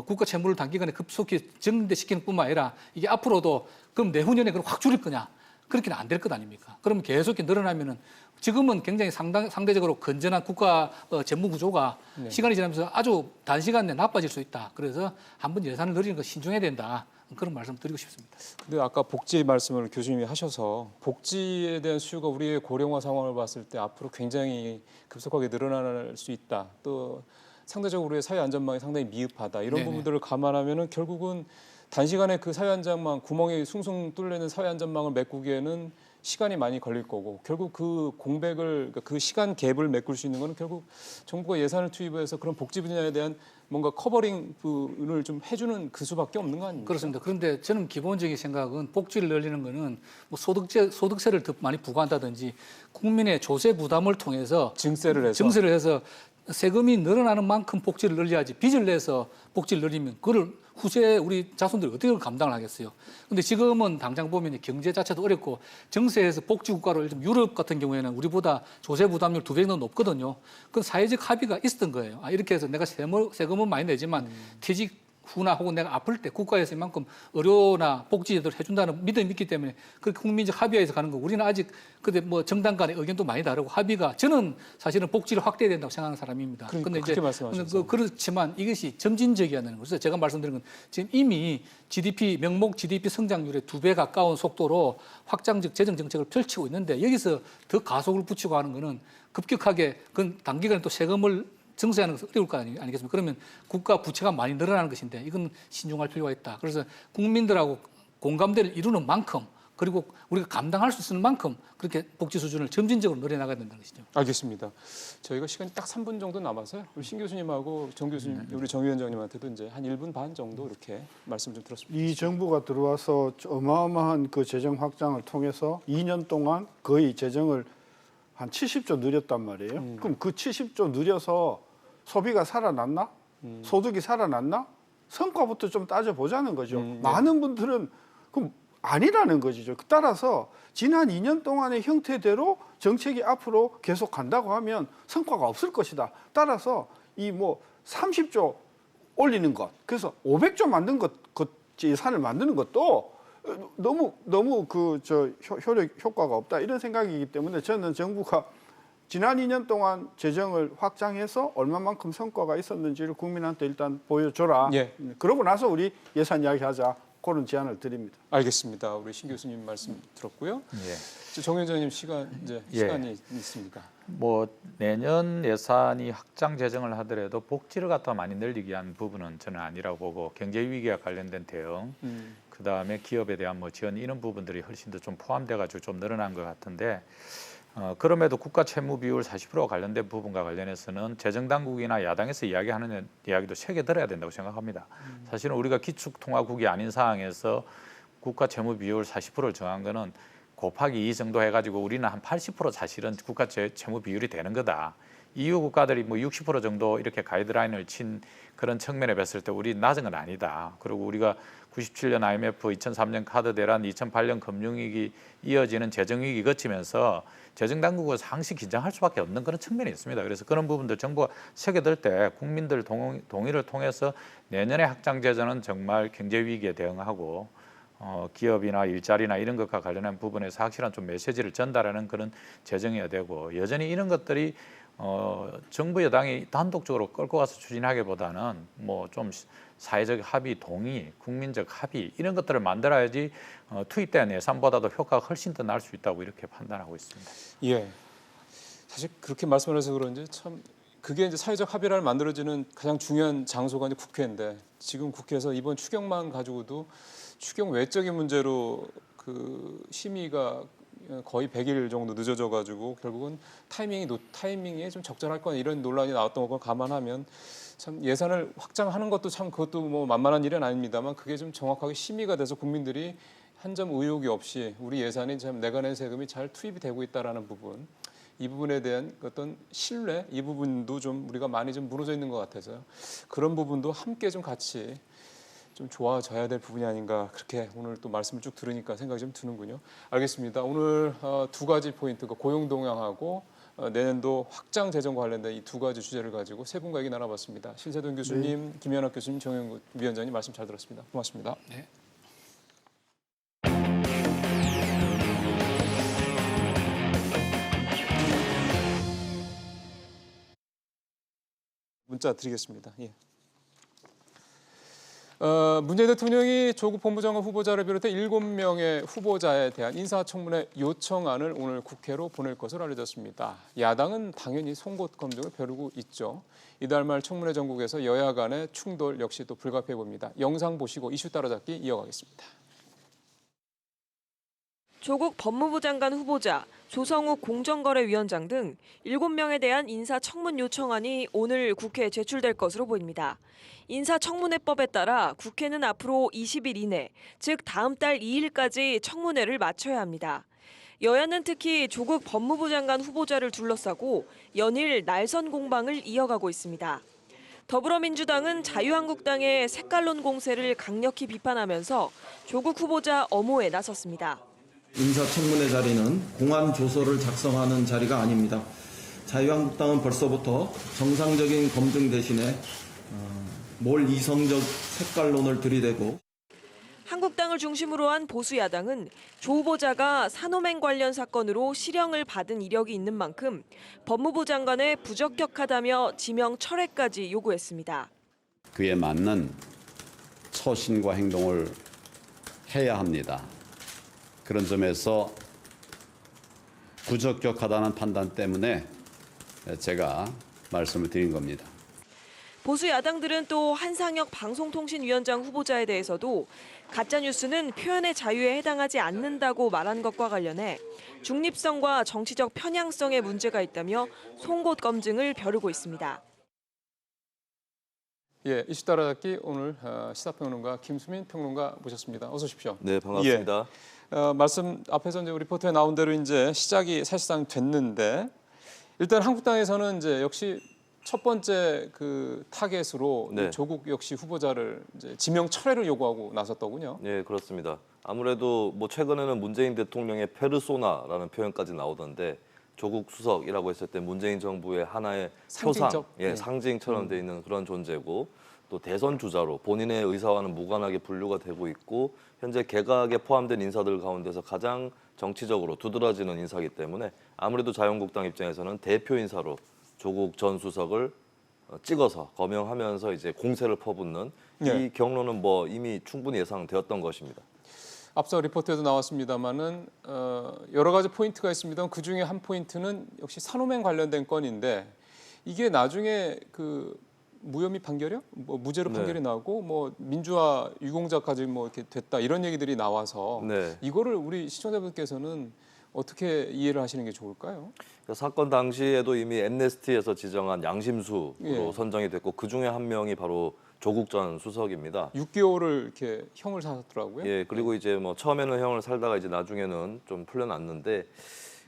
국가 채무를 단기간에 급속히 증대시키는 뿐만 아니라 이게 앞으로도 그럼 내후년에 그럼 확 줄일 거냐? 그렇게는 안 될 것 아닙니까? 그러면 계속 이렇게 늘어나면은 지금은 굉장히 상대적으로 건전한 국가 재무 구조가 네. 시간이 지나면서 아주 단시간 내에 나빠질 수 있다. 그래서 한번 예산을 늘리는 거 신중해야 된다. 그런 말씀 드리고 싶습니다. 근데 아까 복지 말씀을 교수님이 하셔서 복지에 대한 수요가 우리의 고령화 상황을 봤을 때 앞으로 굉장히 급속하게 늘어날 수 있다. 또 상대적으로 우리의 사회 안전망이 상당히 미흡하다. 이런 네네. 부분들을 감안하면은 결국은 단시간에 그 사회 안전망 구멍이 숭숭 뚫리는 사회 안전망을 메꾸기에는 시간이 많이 걸릴 거고 결국 그 공백을 그 시간 갭을 메꿀 수 있는 거는 결국 정부가 예산을 투입해서 그런 복지 분야에 대한 뭔가 커버링을 좀 해주는 그 수밖에 없는 거 아닙니까? 그렇습니다. 그런데 저는 기본적인 생각은 복지를 늘리는 거는 뭐 소득세를 더 많이 부과한다든지 국민의 조세 부담을 통해서 증세를 해서 세금이 늘어나는 만큼 복지를 늘려야지 빚을 내서 복지를 늘리면 그걸 후세 우리 자손들이 어떻게 그걸 감당을 하겠어요. 근데 지금은 당장 보면 경제 자체도 어렵고 정세에서 복지 국가로 좀 유럽 같은 경우에는 우리보다 조세 부담률 2배는 높거든요. 그 사회적 합의가 있었던 거예요. 이렇게 해서 내가 세금은 많이 내지만 퇴직 후나 혹은 내가 아플 때 국가에서 이만큼 의료나 복지제도를 해준다는 믿음이 있기 때문에 그렇게 국민적 합의에서 가는 거. 우리는 아직 근데 뭐 정당 간의 의견도 많이 다르고 합의가 저는 사실은 복지를 확대해야 된다고 생각하는 사람입니다. 그러니까 그렇게 말씀하셨어요. 그렇지만 이것이 점진적이어야 하는 거죠. 제가 말씀드린 건 지금 이미 명목 GDP 성장률의 2배 가까운 속도로 확장적 재정 정책을 펼치고 있는데 여기서 더 가속을 붙이고 하는 거는 급격하게 그건 단기간에 또 세금을 증세하는 것은 어려울 거 아니겠습니까? 그러면 국가 부채가 많이 늘어나는 것인데 이건 신중할 필요가 있다. 그래서 국민들하고 공감대를 이루는 만큼 그리고 우리가 감당할 수 있는 만큼 그렇게 복지 수준을 점진적으로 늘려나가야 된다는 것이죠. 알겠습니다. 저희가 시간이 딱 3분 정도 남아서요. 우리 신 교수님하고 정 교수님, 우리 정 위원장님한테도 이제 한 1분 반 정도 이렇게 말씀 좀 들었습니다. 이 정부가 들어와서 어마어마한 그 재정 확장을 통해서 2년 동안 거의 재정을 한 70조 늘렸단 말이에요. 그럼 그 70조 늘려서 소비가 살아났나? 소득이 살아났나? 성과부터 좀 따져보자는 거죠. 네. 많은 분들은 그럼 아니라는 것이죠. 따라서 지난 2년 동안의 형태대로 정책이 앞으로 계속 간다고 하면 성과가 없을 것이다. 따라서 이 뭐 30조 올리는 것, 그래서 500조 만든 것 예산을 만드는 것도 너무 효과가 없다 이런 생각이기 때문에 저는 정부가 지난 2년 동안 재정을 확장해서 얼마만큼 성과가 있었는지를 국민한테 일단 보여줘라. 예. 그러고 나서 우리 예산 이야기하자. 그런 제안을 드립니다. 알겠습니다. 우리 신 교수님 말씀 들었고요. 예. 정 위원장님 시간이 있습니까? 뭐 내년 예산이 확장 재정을 하더라도 복지를 갖다 많이 늘리기 위한 부분은 저는 아니라고 보고 경제 위기와 관련된 대응, 그다음에 기업에 대한 뭐 지원 이런 부분들이 훨씬 더 좀 포함돼 가지고 좀 늘어난 것 같은데 그럼에도 국가 채무 비율 40%와 관련된 부분과 관련해서는 재정 당국이나 야당에서 이야기하는 이야기도 새겨 들어야 된다고 생각합니다. 사실은 우리가 기축통화국이 아닌 상황에서 국가 채무 비율 40%를 정한 거는 곱하기 2 정도 해가지고 우리는 한 80% 사실은 국가 채무 비율이 되는 거다. EU 국가들이 뭐 60% 정도 이렇게 가이드라인을 친 그런 측면에 봤을 때 우리 낮은 건 아니다. 그리고 우리가 97년 IMF, 2003년 카드 대란, 2008년 금융위기 이어지는 재정위기 거치면서 재정당국을 상시 긴장할 수밖에 없는 그런 측면이 있습니다. 그래서 그런 부분들 정부가 새겨들 때 국민들 동의를 통해서 내년에 확장 재정은 정말 경제 위기에 대응하고 기업이나 일자리나 이런 것과 관련한 부분에서 확실한 좀 메시지를 전달하는 그런 재정이어야 되고 여전히 이런 것들이 정부 여당이 단독적으로 끌고 가서 추진하기보다는 뭐 좀 사회적 합의, 동의, 국민적 합의 이런 것들을 만들어야지 투입된 예산보다도 효과가 훨씬 더 날 수 있다고 이렇게 판단하고 있습니다. 예. 사실 그렇게 말씀을 해서 그런지 참 그게 이제 사회적 합의를 만들어지는 가장 중요한 장소가 이제 국회인데 지금 국회에서 이번 추경만 가지고도 추경 외적인 문제로 그 심의가 거의 100일 정도 늦어져 가지고 결국은 타이밍이 좀 적절할 거냐 이런 논란이 나왔던 걸 감안하면 참 예산을 확장하는 것도 참 그것도 뭐 만만한 일은 아닙니다만 그게 좀 정확하게 심의가 돼서 국민들이 한 점 의혹이 없이 우리 예산이 참 내가 낸 세금이 잘 투입이 되고 있다라는 부분, 이 부분에 대한 어떤 신뢰, 이 부분도 좀 우리가 많이 좀 무너져 있는 것 같아서요. 그런 부분도 함께 좀 같이 좀 좋아져야 될 부분이 아닌가, 그렇게 오늘 또 말씀을 쭉 들으니까 생각이 좀 드는군요. 알겠습니다. 오늘 두 가지 포인트, 고용 동향하고 내년도 확장 재정 관련된 이 두 가지 주제를 가지고 세 분과 얘기 나눠봤습니다. 신세돈 교수님, 김연학 교수님, 정영국 위원장님 말씀 잘 들었습니다. 고맙습니다. 네. 문자 드리겠습니다. 예. 문재인 대통령이 조국 법무장관 후보자를 비롯해 7명의 후보자에 대한 인사청문회 요청안을 오늘 국회로 보낼 것으로 알려졌습니다. 야당은 당연히 송곳 검증을 벼르고 있죠. 이달 말 청문회 전국에서 여야 간의 충돌 역시 또 불가피해 보입니다. 영상 보시고 이슈 따라잡기 이어가겠습니다. 조국 법무부 장관 후보자, 조성욱 공정거래위원장 등 7명에 대한 인사청문 요청안이 오늘 국회에 제출될 것으로 보입니다. 인사청문회법에 따라 국회는 앞으로 20일 이내, 즉 다음 달 2일까지 청문회를 마쳐야 합니다. 여야는 특히 조국 법무부 장관 후보자를 둘러싸고 연일 날선 공방을 이어가고 있습니다. 더불어민주당은 자유한국당의 색깔론 공세를 강력히 비판하면서 조국 후보자 엄호에 나섰습니다. 인사청문회 자리는 공안 조서를 작성하는 자리가 아닙니다. 자유한국당은 벌써부터 정상적인 검증 대신에 몰 이성적 색깔론을 들이대고, 한국당을 중심으로 한 보수 야당은 조 후보자가 산호맹 관련 사건으로 실형을 받은 이력이 있는 만큼 법무부 장관의 부적격하다며 지명 철회까지 요구했습니다. 그에 맞는 처신과 행동을 해야 합니다. 그런 점에서 부적격하다는 판단 때문에 제가 말씀을 드린 겁니다. 보수 야당들은 또 한상혁 방송통신위원장 후보자에 대해서도 가짜뉴스는 표현의 자유에 해당하지 않는다고 말한 것과 관련해 중립성과 정치적 편향성에 문제가 있다며 송곳 검증을 벼르고 있습니다. 예, 이슈 따라잡기 오늘 시사평론가 김수민 평론가 모셨습니다. 어서 오십시오. 네, 반갑습니다. 말씀 앞에서 이제 리포트에 나온 대로 이제 시작이 사실상 됐는데, 일단 한국당에서는 이제 역시 첫 번째 그 타겟으로 네. 조국 역시 후보자를 이제 지명 철회를 요구하고 나섰더군요. 네, 그렇습니다. 아무래도 뭐 최근에는 문재인 대통령의 페르소나라는 표현까지 나오던데, 조국 수석이라고 했을 때 문재인 정부의 하나의 상징적? 표상, 네. 상징처럼 돼 있는 그런 존재고, 또 대선 주자로 본인의 의사와는 무관하게 분류가 되고 있고, 현재 개각에 포함된 인사들 가운데서 가장 정치적으로 두드러지는 인사이기 때문에 아무래도 자유한국당 입장에서는 대표 인사로 조국 전 수석을 찍어서 거명하면서 이제 공세를 퍼붓는 네. 이 경로는 뭐 이미 충분히 예상되었던 것입니다. 앞서 리포트에도 나왔습니다만은 여러 가지 포인트가 있습니다. 그 중에 한 포인트는 역시 산호맹 관련된 건인데, 이게 나중에 그 무혐의 판결이요? 뭐 무죄로 네. 판결이 나오고 뭐 민주화 유공자까지 뭐 이렇게 됐다, 이런 얘기들이 나와서 네. 이거를 우리 시청자분께서는 어떻게 이해를 하시는 게 좋을까요? 사건 당시에도 이미 엠네스티에서 지정한 양심수로 예. 선정이 됐고, 그 중에 한 명이 바로 조국 전 수석입니다. 6개월을 이렇게 형을 살았더라고요. 예, 그리고 이제 뭐 처음에는 형을 살다가 이제 나중에는 좀 풀려났는데,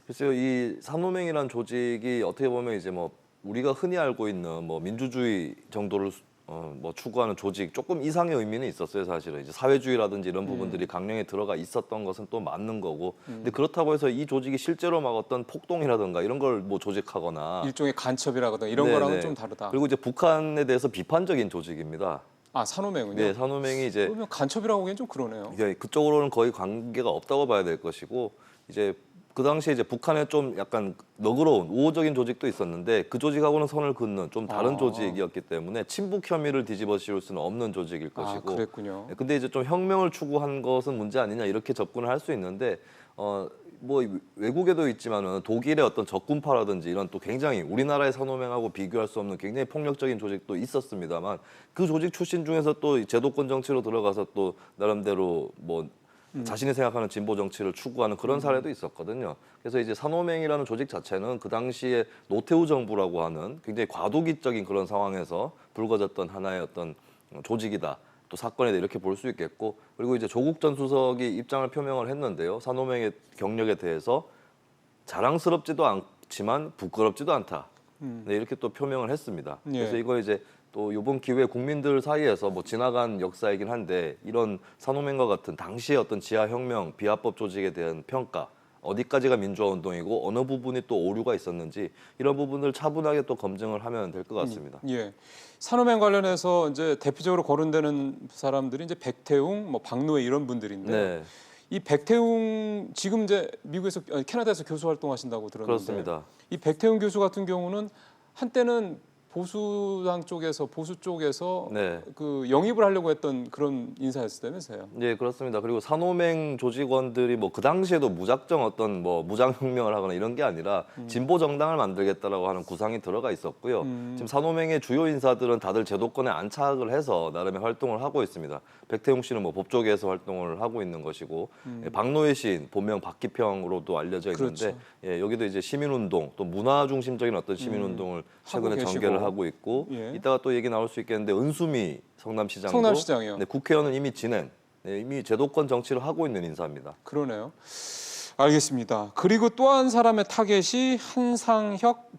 글쎄요, 이 산호맹이란 조직이 어떻게 보면 이제 뭐 우리가 흔히 알고 있는 뭐 민주주의 정도를 뭐 추구하는 조직 조금 이상의 의미는 있었어요. 사실은 이제 사회주의라든지 이런 부분들이 강령에 들어가 있었던 것은 또 맞는 거고, 근데 그렇다고 해서 이 조직이 실제로 막 어떤 폭동이라든가 이런 걸 뭐 조직하거나 일종의 간첩이라거나 이런 네네. 거랑은 좀 다르다. 그리고 이제 북한에 대해서 비판적인 조직입니다. 아, 산호맹은요? 네, 산호맹이 이제 그러면 간첩이라고 하기엔 좀 그러네요. 이게 그쪽으로는 거의 관계가 없다고 봐야 될 것이고, 이제 그 당시에 이제 북한에 좀 약간 너그러운 우호적인 조직도 있었는데, 그 조직하고는 선을 긋는 좀 다른 조직이었기 때문에 친북 혐의를 뒤집어 씌울 수는 없는 조직일 것이고. 그랬군요. 근데 이제 좀 혁명을 추구한 것은 문제 아니냐 이렇게 접근을 할 수 있는데, 뭐 외국에도 있지만은 독일의 어떤 적군파라든지 이런 또 굉장히 우리나라의 산호맹하고 비교할 수 없는 굉장히 폭력적인 조직도 있었습니다만, 그 조직 출신 중에서 또 제도권 정치로 들어가서 또 나름대로 뭐 자신이 생각하는 진보 정치를 추구하는 그런 사례도 있었거든요. 그래서 이제 산호맹이라는 조직 자체는 그 당시에 노태우 정부라고 하는 굉장히 과도기적인 그런 상황에서 불거졌던 하나의 어떤 조직이다. 또 사건이다 이렇게 볼 수 있겠고, 그리고 이제 조국 전 수석이 입장을 표명을 했는데요. 산호맹의 경력에 대해서 자랑스럽지도 않지만 부끄럽지도 않다. 네, 이렇게 또 표명을 했습니다. 예. 그래서 이거 이제 또 이번 기회에 국민들 사이에서 뭐 지나간 역사이긴 한데 이런 산호맹과 같은 당시의 어떤 지하혁명, 비합법 조직에 대한 평가, 어디까지가 민주화 운동이고 어느 부분이 또 오류가 있었는지 이런 부분을 차분하게 또 검증을 하면 될 것 같습니다. 예. 산호맹 관련해서 이제 대표적으로 거론되는 사람들이 이제 백태웅, 뭐 박노해 이런 분들인데 네, 이 백태웅 지금 이제 미국에서 캐나다에서 교수 활동하신다고 들었는데 그렇습니다. 이 백태웅 교수 같은 경우는 한때는 보수당 쪽에서 보수 쪽에서 네. 그 영입을 하려고 했던 그런 인사였다면서요. 네, 그렇습니다. 그리고 산호맹 조직원들이 뭐 그 당시에도 무작정 어떤 뭐 무장혁명을 하거나 이런 게 아니라 진보 정당을 만들겠다라고 하는 구상이 들어가 있었고요. 지금 산호맹의 주요 인사들은 다들 제도권에 안착을 해서 나름의 활동을 하고 있습니다. 백태웅 씨는 뭐 법조계에서 활동을 하고 있는 것이고, 박노해 시인 본명 박기평으로도 알려져 있는데, 그렇죠. 예, 여기도 이제 시민운동 또 문화 중심적인 어떤 시민운동을 최근에 하고 전개를 계시고. 하고 있고, 예. 이따가 또 얘기 나올 수 있겠는데 은수미 성남시장도 성남시장이요. 네, 국회의원은 이미 진행, 네, 이미 제도권 정치를 하고 있는 인사입니다. 그러네요. 알겠습니다. 그리고 또 한 사람의 타겟이 한상혁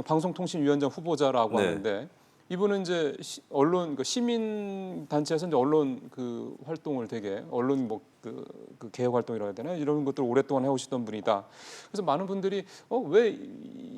방송통신위원장 후보자라고 네. 하는데 이분은 이제 언론 그 시민 단체에서 이제 언론 그 활동을 되게 언론 뭐 그 개혁 활동이라고 해야 되나 이런 것들을 오랫동안 해오시던 분이다. 그래서 많은 분들이 왜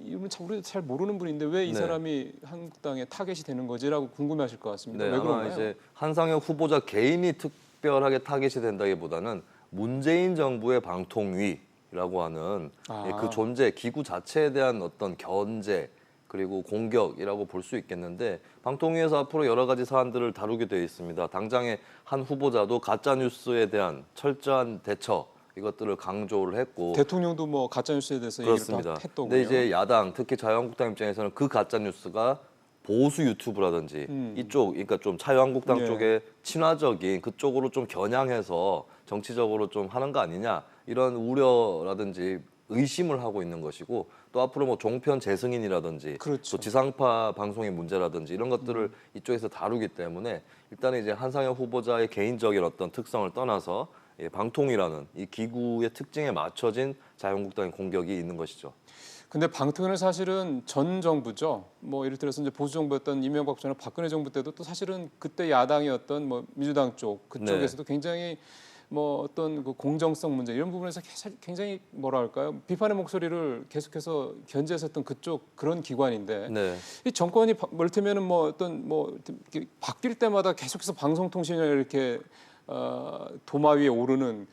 이분 참 우리 잘 모르는 분인데 왜 이 네. 사람이 한국당의 타겟이 되는 거지라고 궁금해하실 것 같습니다. 네, 왜 아마 그런가요? 이제 한상혁 후보자 개인이 특별하게 타겟이 된다기보다는 문재인 정부의 방통위라고 하는 아. 예, 그 존재, 기구 자체에 대한 어떤 견제 그리고 공격이라고 볼 수 있겠는데, 방통위에서 앞으로 여러 가지 사안들을 다루게 되어 있습니다. 당장의 한 후보자도 가짜 뉴스에 대한 철저한 대처 이것들을 강조를 했고, 대통령도 뭐 가짜 뉴스에 대해서 그렇습니다. 얘기를 했더군요. 근데 이제 야당, 특히 자유한국당 입장에서는 그 가짜 뉴스가 보수 유튜브라든지 이쪽, 그러니까 좀 자유한국당 예. 쪽에 친화적인 그쪽으로 좀 겨냥해서 정치적으로 좀 하는 거 아니냐, 이런 우려라든지 의심을 하고 있는 것이고, 또 앞으로 뭐 종편 재승인이라든지 그렇죠. 또 지상파 방송의 문제라든지 이런 것들을 이쪽에서 다루기 때문에 일단은 이제 한상혁 후보자의 개인적인 어떤 특성을 떠나서 방통이라는 이 기구의 특징에 맞춰진 자유한국당의 공격이 있는 것이죠. 근데 방통위는 사실은 전 정부죠. 뭐 예를 들어서 이제 보수 정부였던 이명박 정부, 박근혜 정부 때도 또 사실은 그때 야당이었던 뭐 민주당 쪽 그쪽에서도 굉장히 뭐 어떤 그 공정성 문제 이런 부분에서 굉장히 뭐라 할까요? 비판의 목소리를 계속해서 견제했었던 그쪽 그런 기관인데 네. 이 정권이 이를테면은 뭐 어떤 뭐 이렇게 바뀔 때마다 계속해서 방송통신을 이렇게 도마 위에 오르는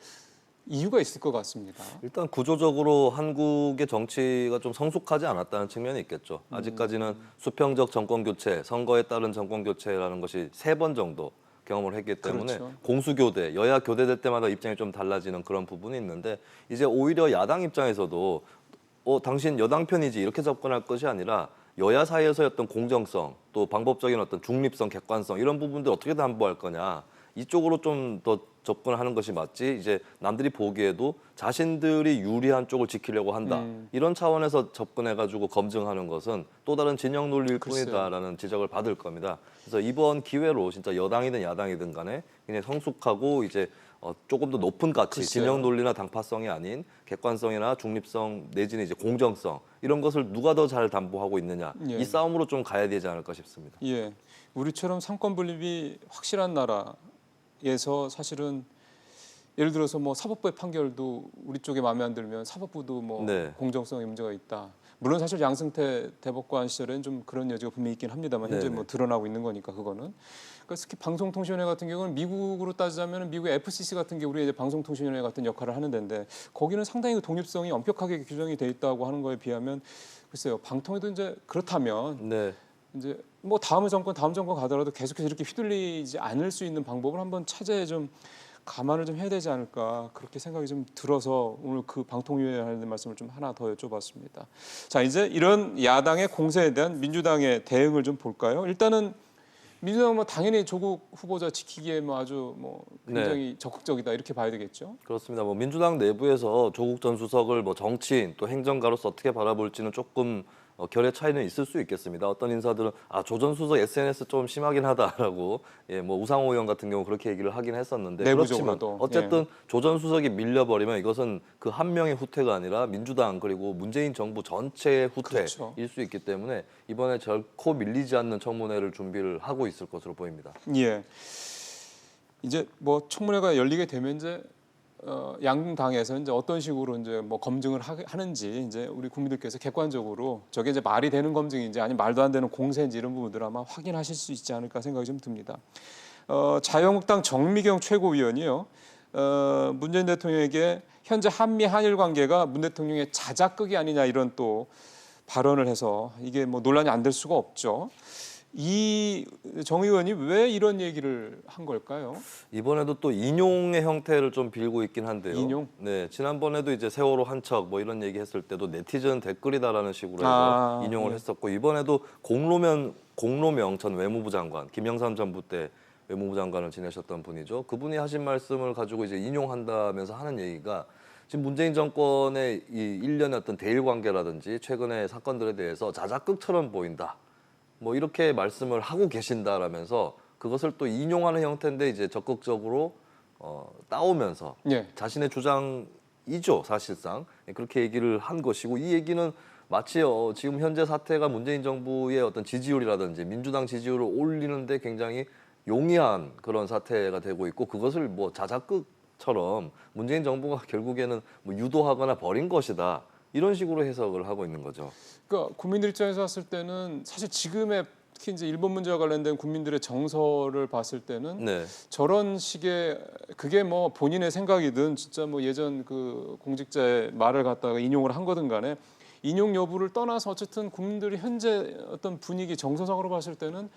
이유가 있을 것 같습니다. 일단 구조적으로 한국의 정치가 좀 성숙하지 않았다는 측면이 있겠죠. 아직까지는 수평적 정권 교체, 선거에 따른 정권 교체라는 것이 3번 정도 경험을 했기 때문에 그렇죠. 공수교대, 여야 교대될 때마다 입장이 좀 달라지는 그런 부분이 있는데, 이제 오히려 야당 입장에서도 당신 여당 편이지 이렇게 접근할 것이 아니라 여야 사이에서의 어떤 공정성, 또 방법적인 어떤 중립성, 객관성 이런 부분들 어떻게 담보할 거냐, 이쪽으로 좀 더 접근하는 것이 맞지, 이제 남들이 보기에도 자신들이 유리한 쪽을 지키려고 한다, 이런 차원에서 접근해가지고 검증하는 것은 또 다른 진영 논리일 뿐이다라는 지적을 받을 겁니다. 그래서 이번 기회로 진짜 여당이든 야당이든 간에 그냥 성숙하고 이제 조금 더 높은 가치, 글쎄요. 진영 논리나 당파성이 아닌 객관성이나 중립성 내지는 이제 공정성 이런 것을 누가 더 잘 담보하고 있느냐, 예. 이 싸움으로 좀 가야 되지 않을까 싶습니다. 예, 우리처럼 상권 분립이 확실한 나라에서 사실은 예를 들어서 뭐 사법부의 판결도 우리 쪽에 마음에 안 들면 사법부도 뭐 네. 공정성에 문제가 있다. 물론 사실 양승태 대법관 시절에는 좀 그런 여지가 분명히 있긴 합니다만 현재 네네. 뭐 드러나고 있는 거니까 그거는. 그러니까 특히 방송통신위원회 같은 경우는 미국으로 따지자면 미국의 FCC 같은 게 우리의 이제 방송통신위원회 같은 역할을 하는 데인데 거기는 상당히 그 독립성이 엄격하게 규정이 돼 있다고 하는 거에 비하면 글쎄요, 방통위도 이제 그렇다면 네. 이제 뭐 다음 정권 가더라도 계속해서 이렇게 휘둘리지 않을 수 있는 방법을 한번 차제에 좀 감안을 좀 해야 되지 않을까 그렇게 생각이 좀 들어서 오늘 그 방통위에 관련된 말씀을 좀 하나 더 여쭤봤습니다. 자, 이제 이런 야당의 공세에 대한 민주당의 대응을 좀 볼까요? 일단은 민주당은 뭐 당연히 조국 후보자 지키기에 뭐 아주 뭐 굉장히 적극적이다 이렇게 봐야 되겠죠. 그렇습니다. 뭐 민주당 내부에서 조국 전 수석을 뭐 정치인 또 행정가로서 어떻게 바라볼지는 조금 결의 차이는 있을 수 있겠습니다. 어떤 인사들은 조 전 수석 SNS 좀 심하긴 하다라고 뭐 우상호 의원 같은 경우 그렇게 얘기를 하긴 했었는데 그렇지만 내부적으로도. 어쨌든 조 전 수석이 밀려버리면 이것은 그 한 명의 후퇴가 아니라 민주당 그리고 문재인 정부 전체의 후퇴일 그렇죠. 수 있기 때문에 이번에 결코 밀리지 않는 청문회를 준비를 하고 있을 것으로 보입니다. 예. 이제 뭐 청문회가 열리게 되면 이제 양당에서 이제 어떤 식으로 이제 뭐 검증을 하는지 이제 우리 국민들께서 객관적으로 저게 이제 말이 되는 검증인지 아니면 말도 안 되는 공세인지 이런 부분들 아마 확인하실 수 있지 않을까 생각이 좀 듭니다. 자유한국당 정미경 최고위원이요. 문재인 대통령에게 현재 한미 한일 관계가 문 대통령의 자작극이 아니냐 이런 또 발언을 해서 이게 뭐 논란이 안 될 수가 없죠. 이 정 의원이 왜 이런 얘기를 한 걸까요? 이번에도 또 인용의 형태를 좀 빌고 있긴 한데요. 인용? 네, 지난번에도 이제 세월호 한 척 뭐 이런 얘기 했을 때도 네티즌 댓글이다라는 식으로 해서 인용을 했었고 이번에도 공로명 전 외무부 장관 김영삼 전부 때 외무부 장관을 지내셨던 분이죠. 그분이 하신 말씀을 가지고 이제 인용한다면서 하는 얘기가 지금 문재인 정권의 이 일련의 어떤 대일 관계라든지 최근의 사건들에 대해서 자작극처럼 보인다. 뭐 이렇게 말씀을 하고 계신다라면서 그것을 또 인용하는 형태인데 이제 적극적으로 따오면서 자신의 주장이죠 사실상 그렇게 얘기를 한 것이고 이 얘기는 마치 지금 현재 사태가 문재인 정부의 어떤 지지율이라든지 민주당 지지율을 올리는데 굉장히 용이한 그런 사태가 되고 있고 그것을 뭐 자작극처럼 문재인 정부가 결국에는 뭐 유도하거나 벌인 것이다. 이런 식으로 해석을 하고 있는 거죠. 그러니까 국민들 입장에서 봤을 때는 사실 지금의 특히 이제 일본 문제와 관련된 국민들의 정서를 봤을 때는 저런 식의 그게 뭐 본인의 생각이든 진짜 뭐 예전 그 공직자의 말을 갖다가 인용을 한 거든 간에 인용 여부를 떠나서 어쨌든 국민들이 현재 어떤 분위기 정서상으로 봤을 때는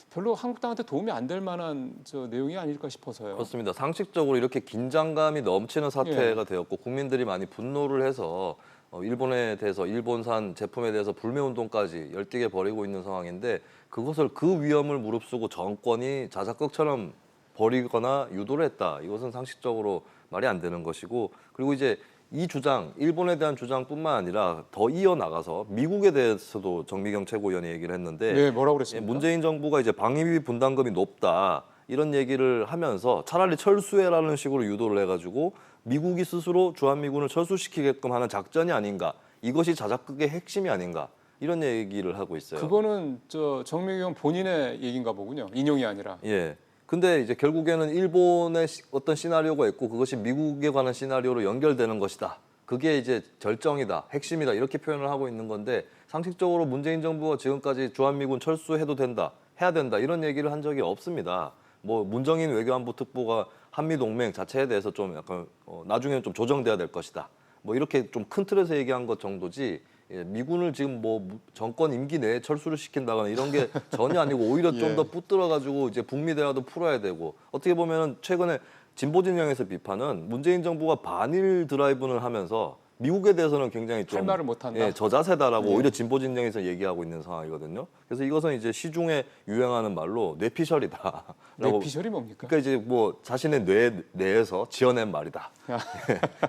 별로 한국당한테 도움이 안 될 만한 내용이 아닐까 싶어서요. 그렇습니다. 상식적으로 이렇게 긴장감이 넘치는 사태가 되었고 국민들이 많이 분노를 해서 일본에 대해서 일본산 제품에 대해서 불매운동까지 열띠게 벌이고 있는 상황인데 그것을 그 위험을 무릅쓰고 정권이 자작극처럼 벌이거나 유도를 했다. 이것은 상식적으로 말이 안 되는 것이고 그리고 이제 이 주장, 일본에 대한 주장뿐만 아니라 더 이어나가서 미국에 대해서도 정미경 최고위원이 얘기를 했는데 뭐라고 그랬습니까? 문재인 정부가 이제 방위비 분담금이 높다. 이런 얘기를 하면서 차라리 철수해라는 식으로 유도를 해가지고 미국이 스스로 주한미군을 철수시키게끔 하는 작전이 아닌가. 이것이 자작극의 핵심이 아닌가. 이런 얘기를 하고 있어요. 그거는 정미경 본인의 얘기인가 보군요. 인용이 아니라. 예. 근데 이제 결국에는 일본의 어떤 시나리오가 있고 그것이 미국에 관한 시나리오로 연결되는 것이다. 그게 이제 절정이다, 핵심이다 이렇게 표현을 하고 있는 건데 상식적으로 문재인 정부가 지금까지 주한미군 철수해도 된다, 해야 된다 이런 얘기를 한 적이 없습니다. 뭐 문정인 외교안보 특보가 한미 동맹 자체에 대해서 좀 약간 나중에는 좀 조정돼야 될 것이다. 뭐 이렇게 좀 큰 틀에서 얘기한 것 정도지. 미군을 지금 뭐 정권 임기 내에 철수를 시킨다거나 이런 게 전혀 아니고 오히려 좀 더 붙들어가지고 이제 북미 대화도 풀어야 되고 어떻게 보면은 최근에 진보 진영에서 비판은 문재인 정부가 반일 드라이브를 하면서 미국에 대해서는 굉장히 좀 할 말을 못한다. 저자세다라고 오히려 진보 진영에서 얘기하고 있는 상황이거든요. 그래서 이것은 이제 시중에 유행하는 말로 뇌피셜이다. 뇌피셜이 뭡니까? 그러니까 이제 뭐 자신의 뇌 내에서 지어낸 말이다.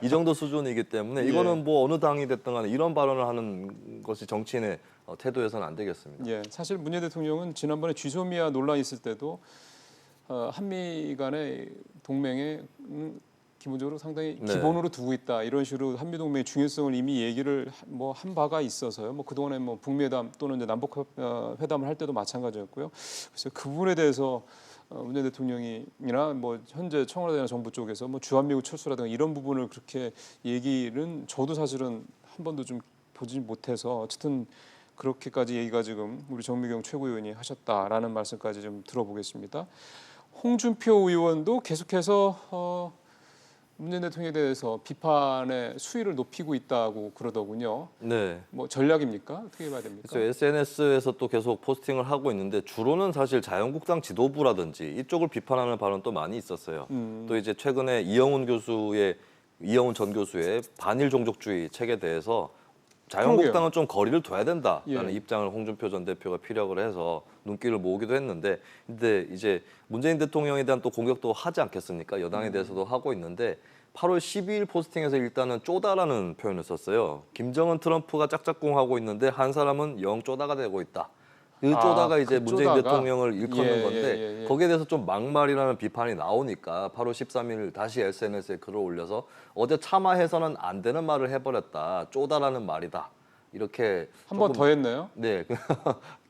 이 정도 수준이기 때문에 이거는 뭐 어느 당이 됐든 간에 이런 발언을 하는 것이 정치인의 태도에서는 안 되겠습니다. 사실 문재인 대통령은 지난번에 쥐소미아 논란이 있을 때도 한미 간의 동맹에 기본적으로 상당히 기본으로 두고 있다 이런 식으로 한미 동맹의 중요성을 이미 얘기를 뭐 한 바가 있어서요. 뭐 그동안에 뭐 북미회담 또는 이제 남북 회담을 할 때도 마찬가지였고요. 그래서 그 부분에 대해서 문재인 대통령이나 뭐 현재 청와대나 정부 쪽에서 뭐 주한미군 철수라든가 이런 부분을 그렇게 얘기는 저도 사실은 한 번도 좀 보지 못해서 어쨌든 그렇게까지 얘기가 지금 우리 정미경 최고위원이 하셨다라는 말씀까지 좀 들어보겠습니다. 홍준표 의원도 계속해서 문재인 대통령에 대해서 비판의 수위를 높이고 있다고 그러더군요. 뭐 전략입니까? 어떻게 봐야 됩니까? 그래서 SNS에서 또 계속 포스팅을 하고 있는데 주로는 사실 자유한국당 지도부라든지 이쪽을 비판하는 발언도 많이 있었어요. 또 이제 최근에 이영훈 전 교수의 반일 종족주의 책에 대해서 자유한국당은 좀 거리를 둬야 된다라는 예. 입장을 홍준표 전 대표가 피력을 해서 눈길을 모으기도 했는데, 근데 이제 문재인 대통령에 대한 또 공격도 하지 않겠습니까? 여당에 대해서도 하고 있는데 8월 12일 포스팅에서 일단은 쪼다라는 표현을 썼어요. 김정은 트럼프가 짝짝꿍하고 있는데 한 사람은 영 쪼다가 되고 있다. 그 쪼다가 이제 그 문재인 쪼다가? 대통령을 일컫는 예, 건데 예, 예. 거기에 대해서 좀 막말이라는 비판이 나오니까 8월 13일 다시 SNS에 글을 올려서 어제 참아해서는 안 되는 말을 해버렸다. 쪼다라는 말이다. 이렇게 한 번 조금- 더 했네요. 네,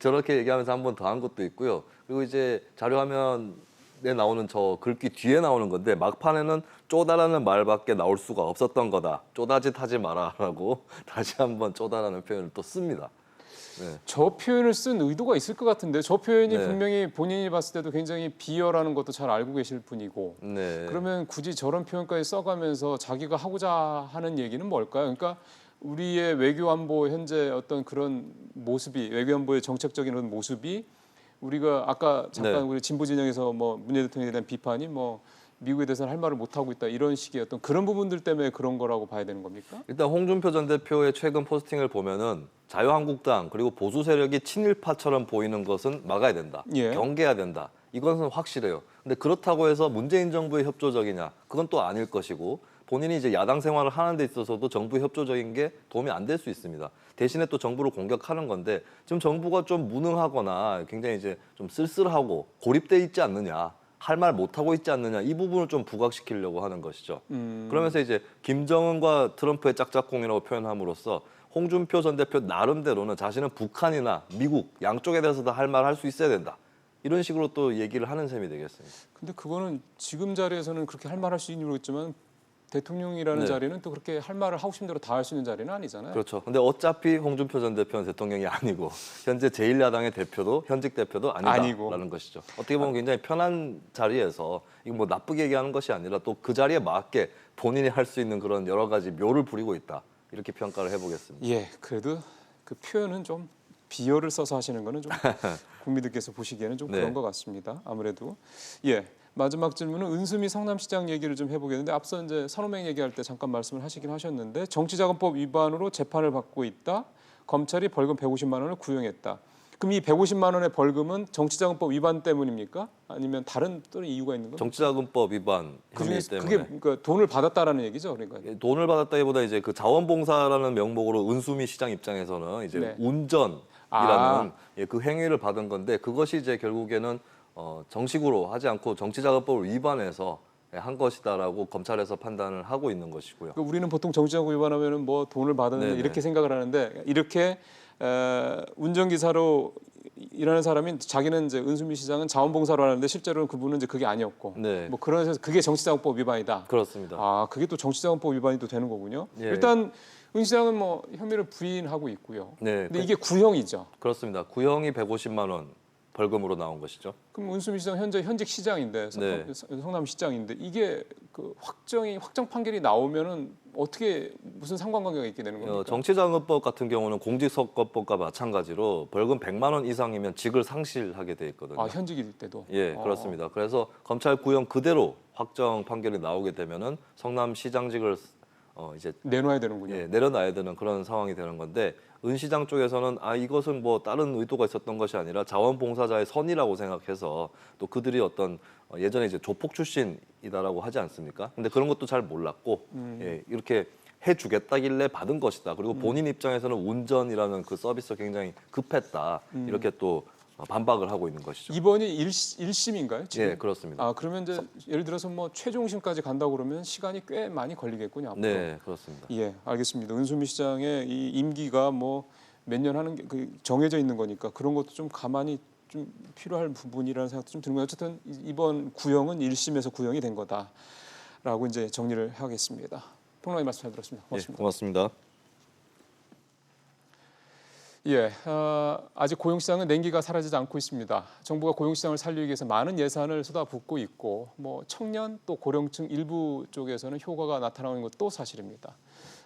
저렇게 얘기하면서 한 번 더 한 것도 있고요. 그리고 이제 자료화면에 나오는 저 글귀 뒤에 나오는 건데 막판에는 쪼다라는 말밖에 나올 수가 없었던 거다. 쪼다짓 하지 마라라고 다시 한번 쪼다라는 표현을 또 씁니다. 네. 저 표현을 쓴 의도가 있을 것 같은데 저 표현이 네. 분명히 본인이 봤을 때도 굉장히 비열하는 것도 잘 알고 계실 분이고 네. 그러면 굳이 저런 표현까지 써가면서 자기가 하고자 하는 얘기는 뭘까요? 그러니까 우리의 외교안보 현재 어떤 그런 모습이 외교안보의 정책적인 그런 모습이 우리가 아까 잠깐 네. 우리 진보 진영에서 뭐 문재인 대통령에 대한 비판이 뭐 미국에 대해서는 할 말을 못 하고 있다 이런 식의 어떤 그런 부분들 때문에 그런 거라고 봐야 되는 겁니까? 일단 홍준표 전 대표의 최근 포스팅을 보면은 자유한국당 그리고 보수 세력이 친일파처럼 보이는 것은 막아야 된다. 예. 경계해야 된다. 이것은 확실해요. 근데 그렇다고 해서 문재인 정부의 협조적이냐? 그건 또 아닐 것이고 본인이 이제 야당 생활을 하는 데 있어서도 정부 협조적인 게 도움이 안 될 수 있습니다. 대신에 또 정부를 공격하는 건데 지금 정부가 좀 무능하거나 굉장히 이제 좀 쓸쓸하고 고립돼 있지 않느냐. 할 말 못하고 있지 않느냐 이 부분을 좀 부각시키려고 하는 것이죠. 그러면서 이제 김정은과 트럼프의 짝짝꿍이라고 표현함으로써 홍준표 전 대표 나름대로는 자신은 북한이나 미국 양쪽에 대해서도 할 말 할 수 있어야 된다. 이런 식으로 또 얘기를 하는 셈이 되겠습니다. 근데 그거는 지금 자리에서는 그렇게 할 말 할 수 있는지 모르겠지만 대통령이라는 네. 자리는 또 그렇게 할 말을 하고 싶은 대로 다 할 수 있는 자리는 아니잖아요. 그렇죠. 근데 어차피 홍준표 전 대표는 대통령이 아니고 현재 제1야당의 대표도 현직 대표도 아니다라는 것이죠. 어떻게 보면 굉장히 편한 자리에서 이거 뭐 나쁘게 얘기하는 것이 아니라 또 그 자리에 맞게 본인이 할 수 있는 그런 여러 가지 묘를 부리고 있다. 이렇게 평가를 해보겠습니다. 예, 그래도 그 표현은 좀 비열을 써서 하시는 거는 좀 국민들께서 보시기에는 좀 네. 그런 것 같습니다. 아무래도 예. 마지막 질문은 은수미 성남시장 얘기를 좀 해보겠는데 앞서 이제 산호맹 얘기할 때 잠깐 말씀을 하시긴 하셨는데 정치자금법 위반으로 재판을 받고 있다. 검찰이 벌금 150만 원을 구형했다. 그럼 이 150만 원의 벌금은 정치자금법 위반 때문입니까? 아니면 다른 또 이유가 있는 겁니까? 정치자금법 위반 그 혐의 중에 때문에 그게 그러니까 돈을 받았다라는 얘기죠, 그러니까. 돈을 받았다기보다 이제 그 자원봉사라는 명목으로 은수미 시장 입장에서는 이제 네. 운전이라는 예, 그 행위를 받은 건데 그것이 이제 결국에는 정식으로 하지 않고 정치자금법을 위반해서 한 것이다라고 검찰에서 판단을 하고 있는 것이고요. 그러니까 우리는 보통 정치자금 위반하면은 뭐 돈을 받았는데 네네. 이렇게 생각을 하는데 이렇게 운전기사로 일하는 사람이 자기는 이제 은수미 시장은 자원봉사로 하는데 실제로는 그분은 이제 그게 아니었고 네. 뭐 그래서 그게 정치자금법 위반이다. 그렇습니다. 아 그게 또 정치자금법 위반이 또 되는 거군요. 예. 일단 은 시장은 뭐 혐의를 부인하고 있고요. 네, 근데 이게 구형이죠. 그렇습니다. 구형이 150만 원 벌금으로 나온 것이죠. 그럼 은수미 시장 현직 시장인데 네. 성남 시장인데 이게 그 확정 판결이 나오면은 어떻게 무슨 상관관계가 있게 되는 겁니까? 정치자금법 같은 경우는 공직선거법과 마찬가지로 벌금 100만 원 이상이면 직을 상실하게 돼 있거든요. 아 현직일 때도. 예, 그렇습니다. 그래서 검찰 구형 그대로 확정 판결이 나오게 되면은 성남시장직을 이제 내놔야 되는군요. 예, 내려놔야 되는 그런 상황이 되는 건데 은 시장 쪽에서는 이것은 뭐 다른 의도가 있었던 것이 아니라 자원봉사자의 선의라고 생각해서 또 그들이 어떤 예전에 이제 조폭 출신이다라고 하지 않습니까? 근데 그런 것도 잘 몰랐고 예, 이렇게 해주겠다길래 받은 것이다. 그리고 본인 입장에서는 운전이라는 그 서비스가 굉장히 급했다. 이렇게 또 반박을 하고 있는 것이죠. 이번이 1심인가요? 지금? 예, 그렇습니다. 아 그러면 이제 예를 들어서 뭐 최종심까지 간다고 그러면 시간이 꽤 많이 걸리겠군요. 앞으로. 네, 그렇습니다. 예, 알겠습니다. 은수미 시장의 이 임기가 뭐 몇 년 하는 게 정해져 있는 거니까 그런 것도 좀 가만히 좀 필요할 부분이라는 생각도 좀 드는 거예요. 어쨌든 이번 구형은 1심에서 구형이 된 거다라고 이제 정리를 하겠습니다. 평론가님 말씀 잘 들었습니다. 고맙습니다. 예, 고맙습니다. 예, 아직 고용시장은 냉기가 사라지지 않고 있습니다. 정부가 고용시장을 살리기 위해서 많은 예산을 쏟아붓고 있고 뭐 청년 또 고령층 일부 쪽에서는 효과가 나타나는 것도 사실입니다.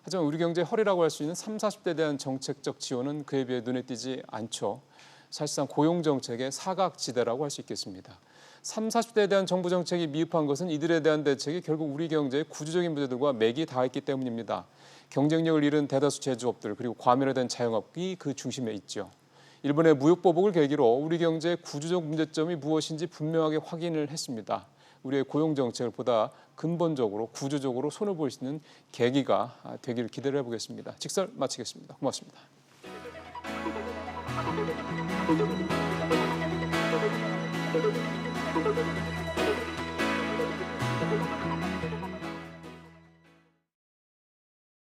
하지만 우리 경제의 허리라고 할 수 있는 30, 40대에 대한 정책적 지원은 그에 비해 눈에 띄지 않죠. 사실상 고용정책의 사각지대라고 할 수 있겠습니다. 30, 40대에 대한 정부 정책이 미흡한 것은 이들에 대한 대책이 결국 우리 경제의 구조적인 문제들과 맥이 닿아있기 때문입니다. 경쟁력을 잃은 대다수 제조업들 그리고 과밀화된 자영업이 그 중심에 있죠. 일본의 무역보복을 계기로 우리 경제의 구조적 문제점이 무엇인지 분명하게 확인을 했습니다. 우리의 고용정책을 보다 근본적으로 구조적으로 손을 볼 수 있는 계기가 되기를 기대를 해보겠습니다. 직설 마치겠습니다. 고맙습니다. Thank you.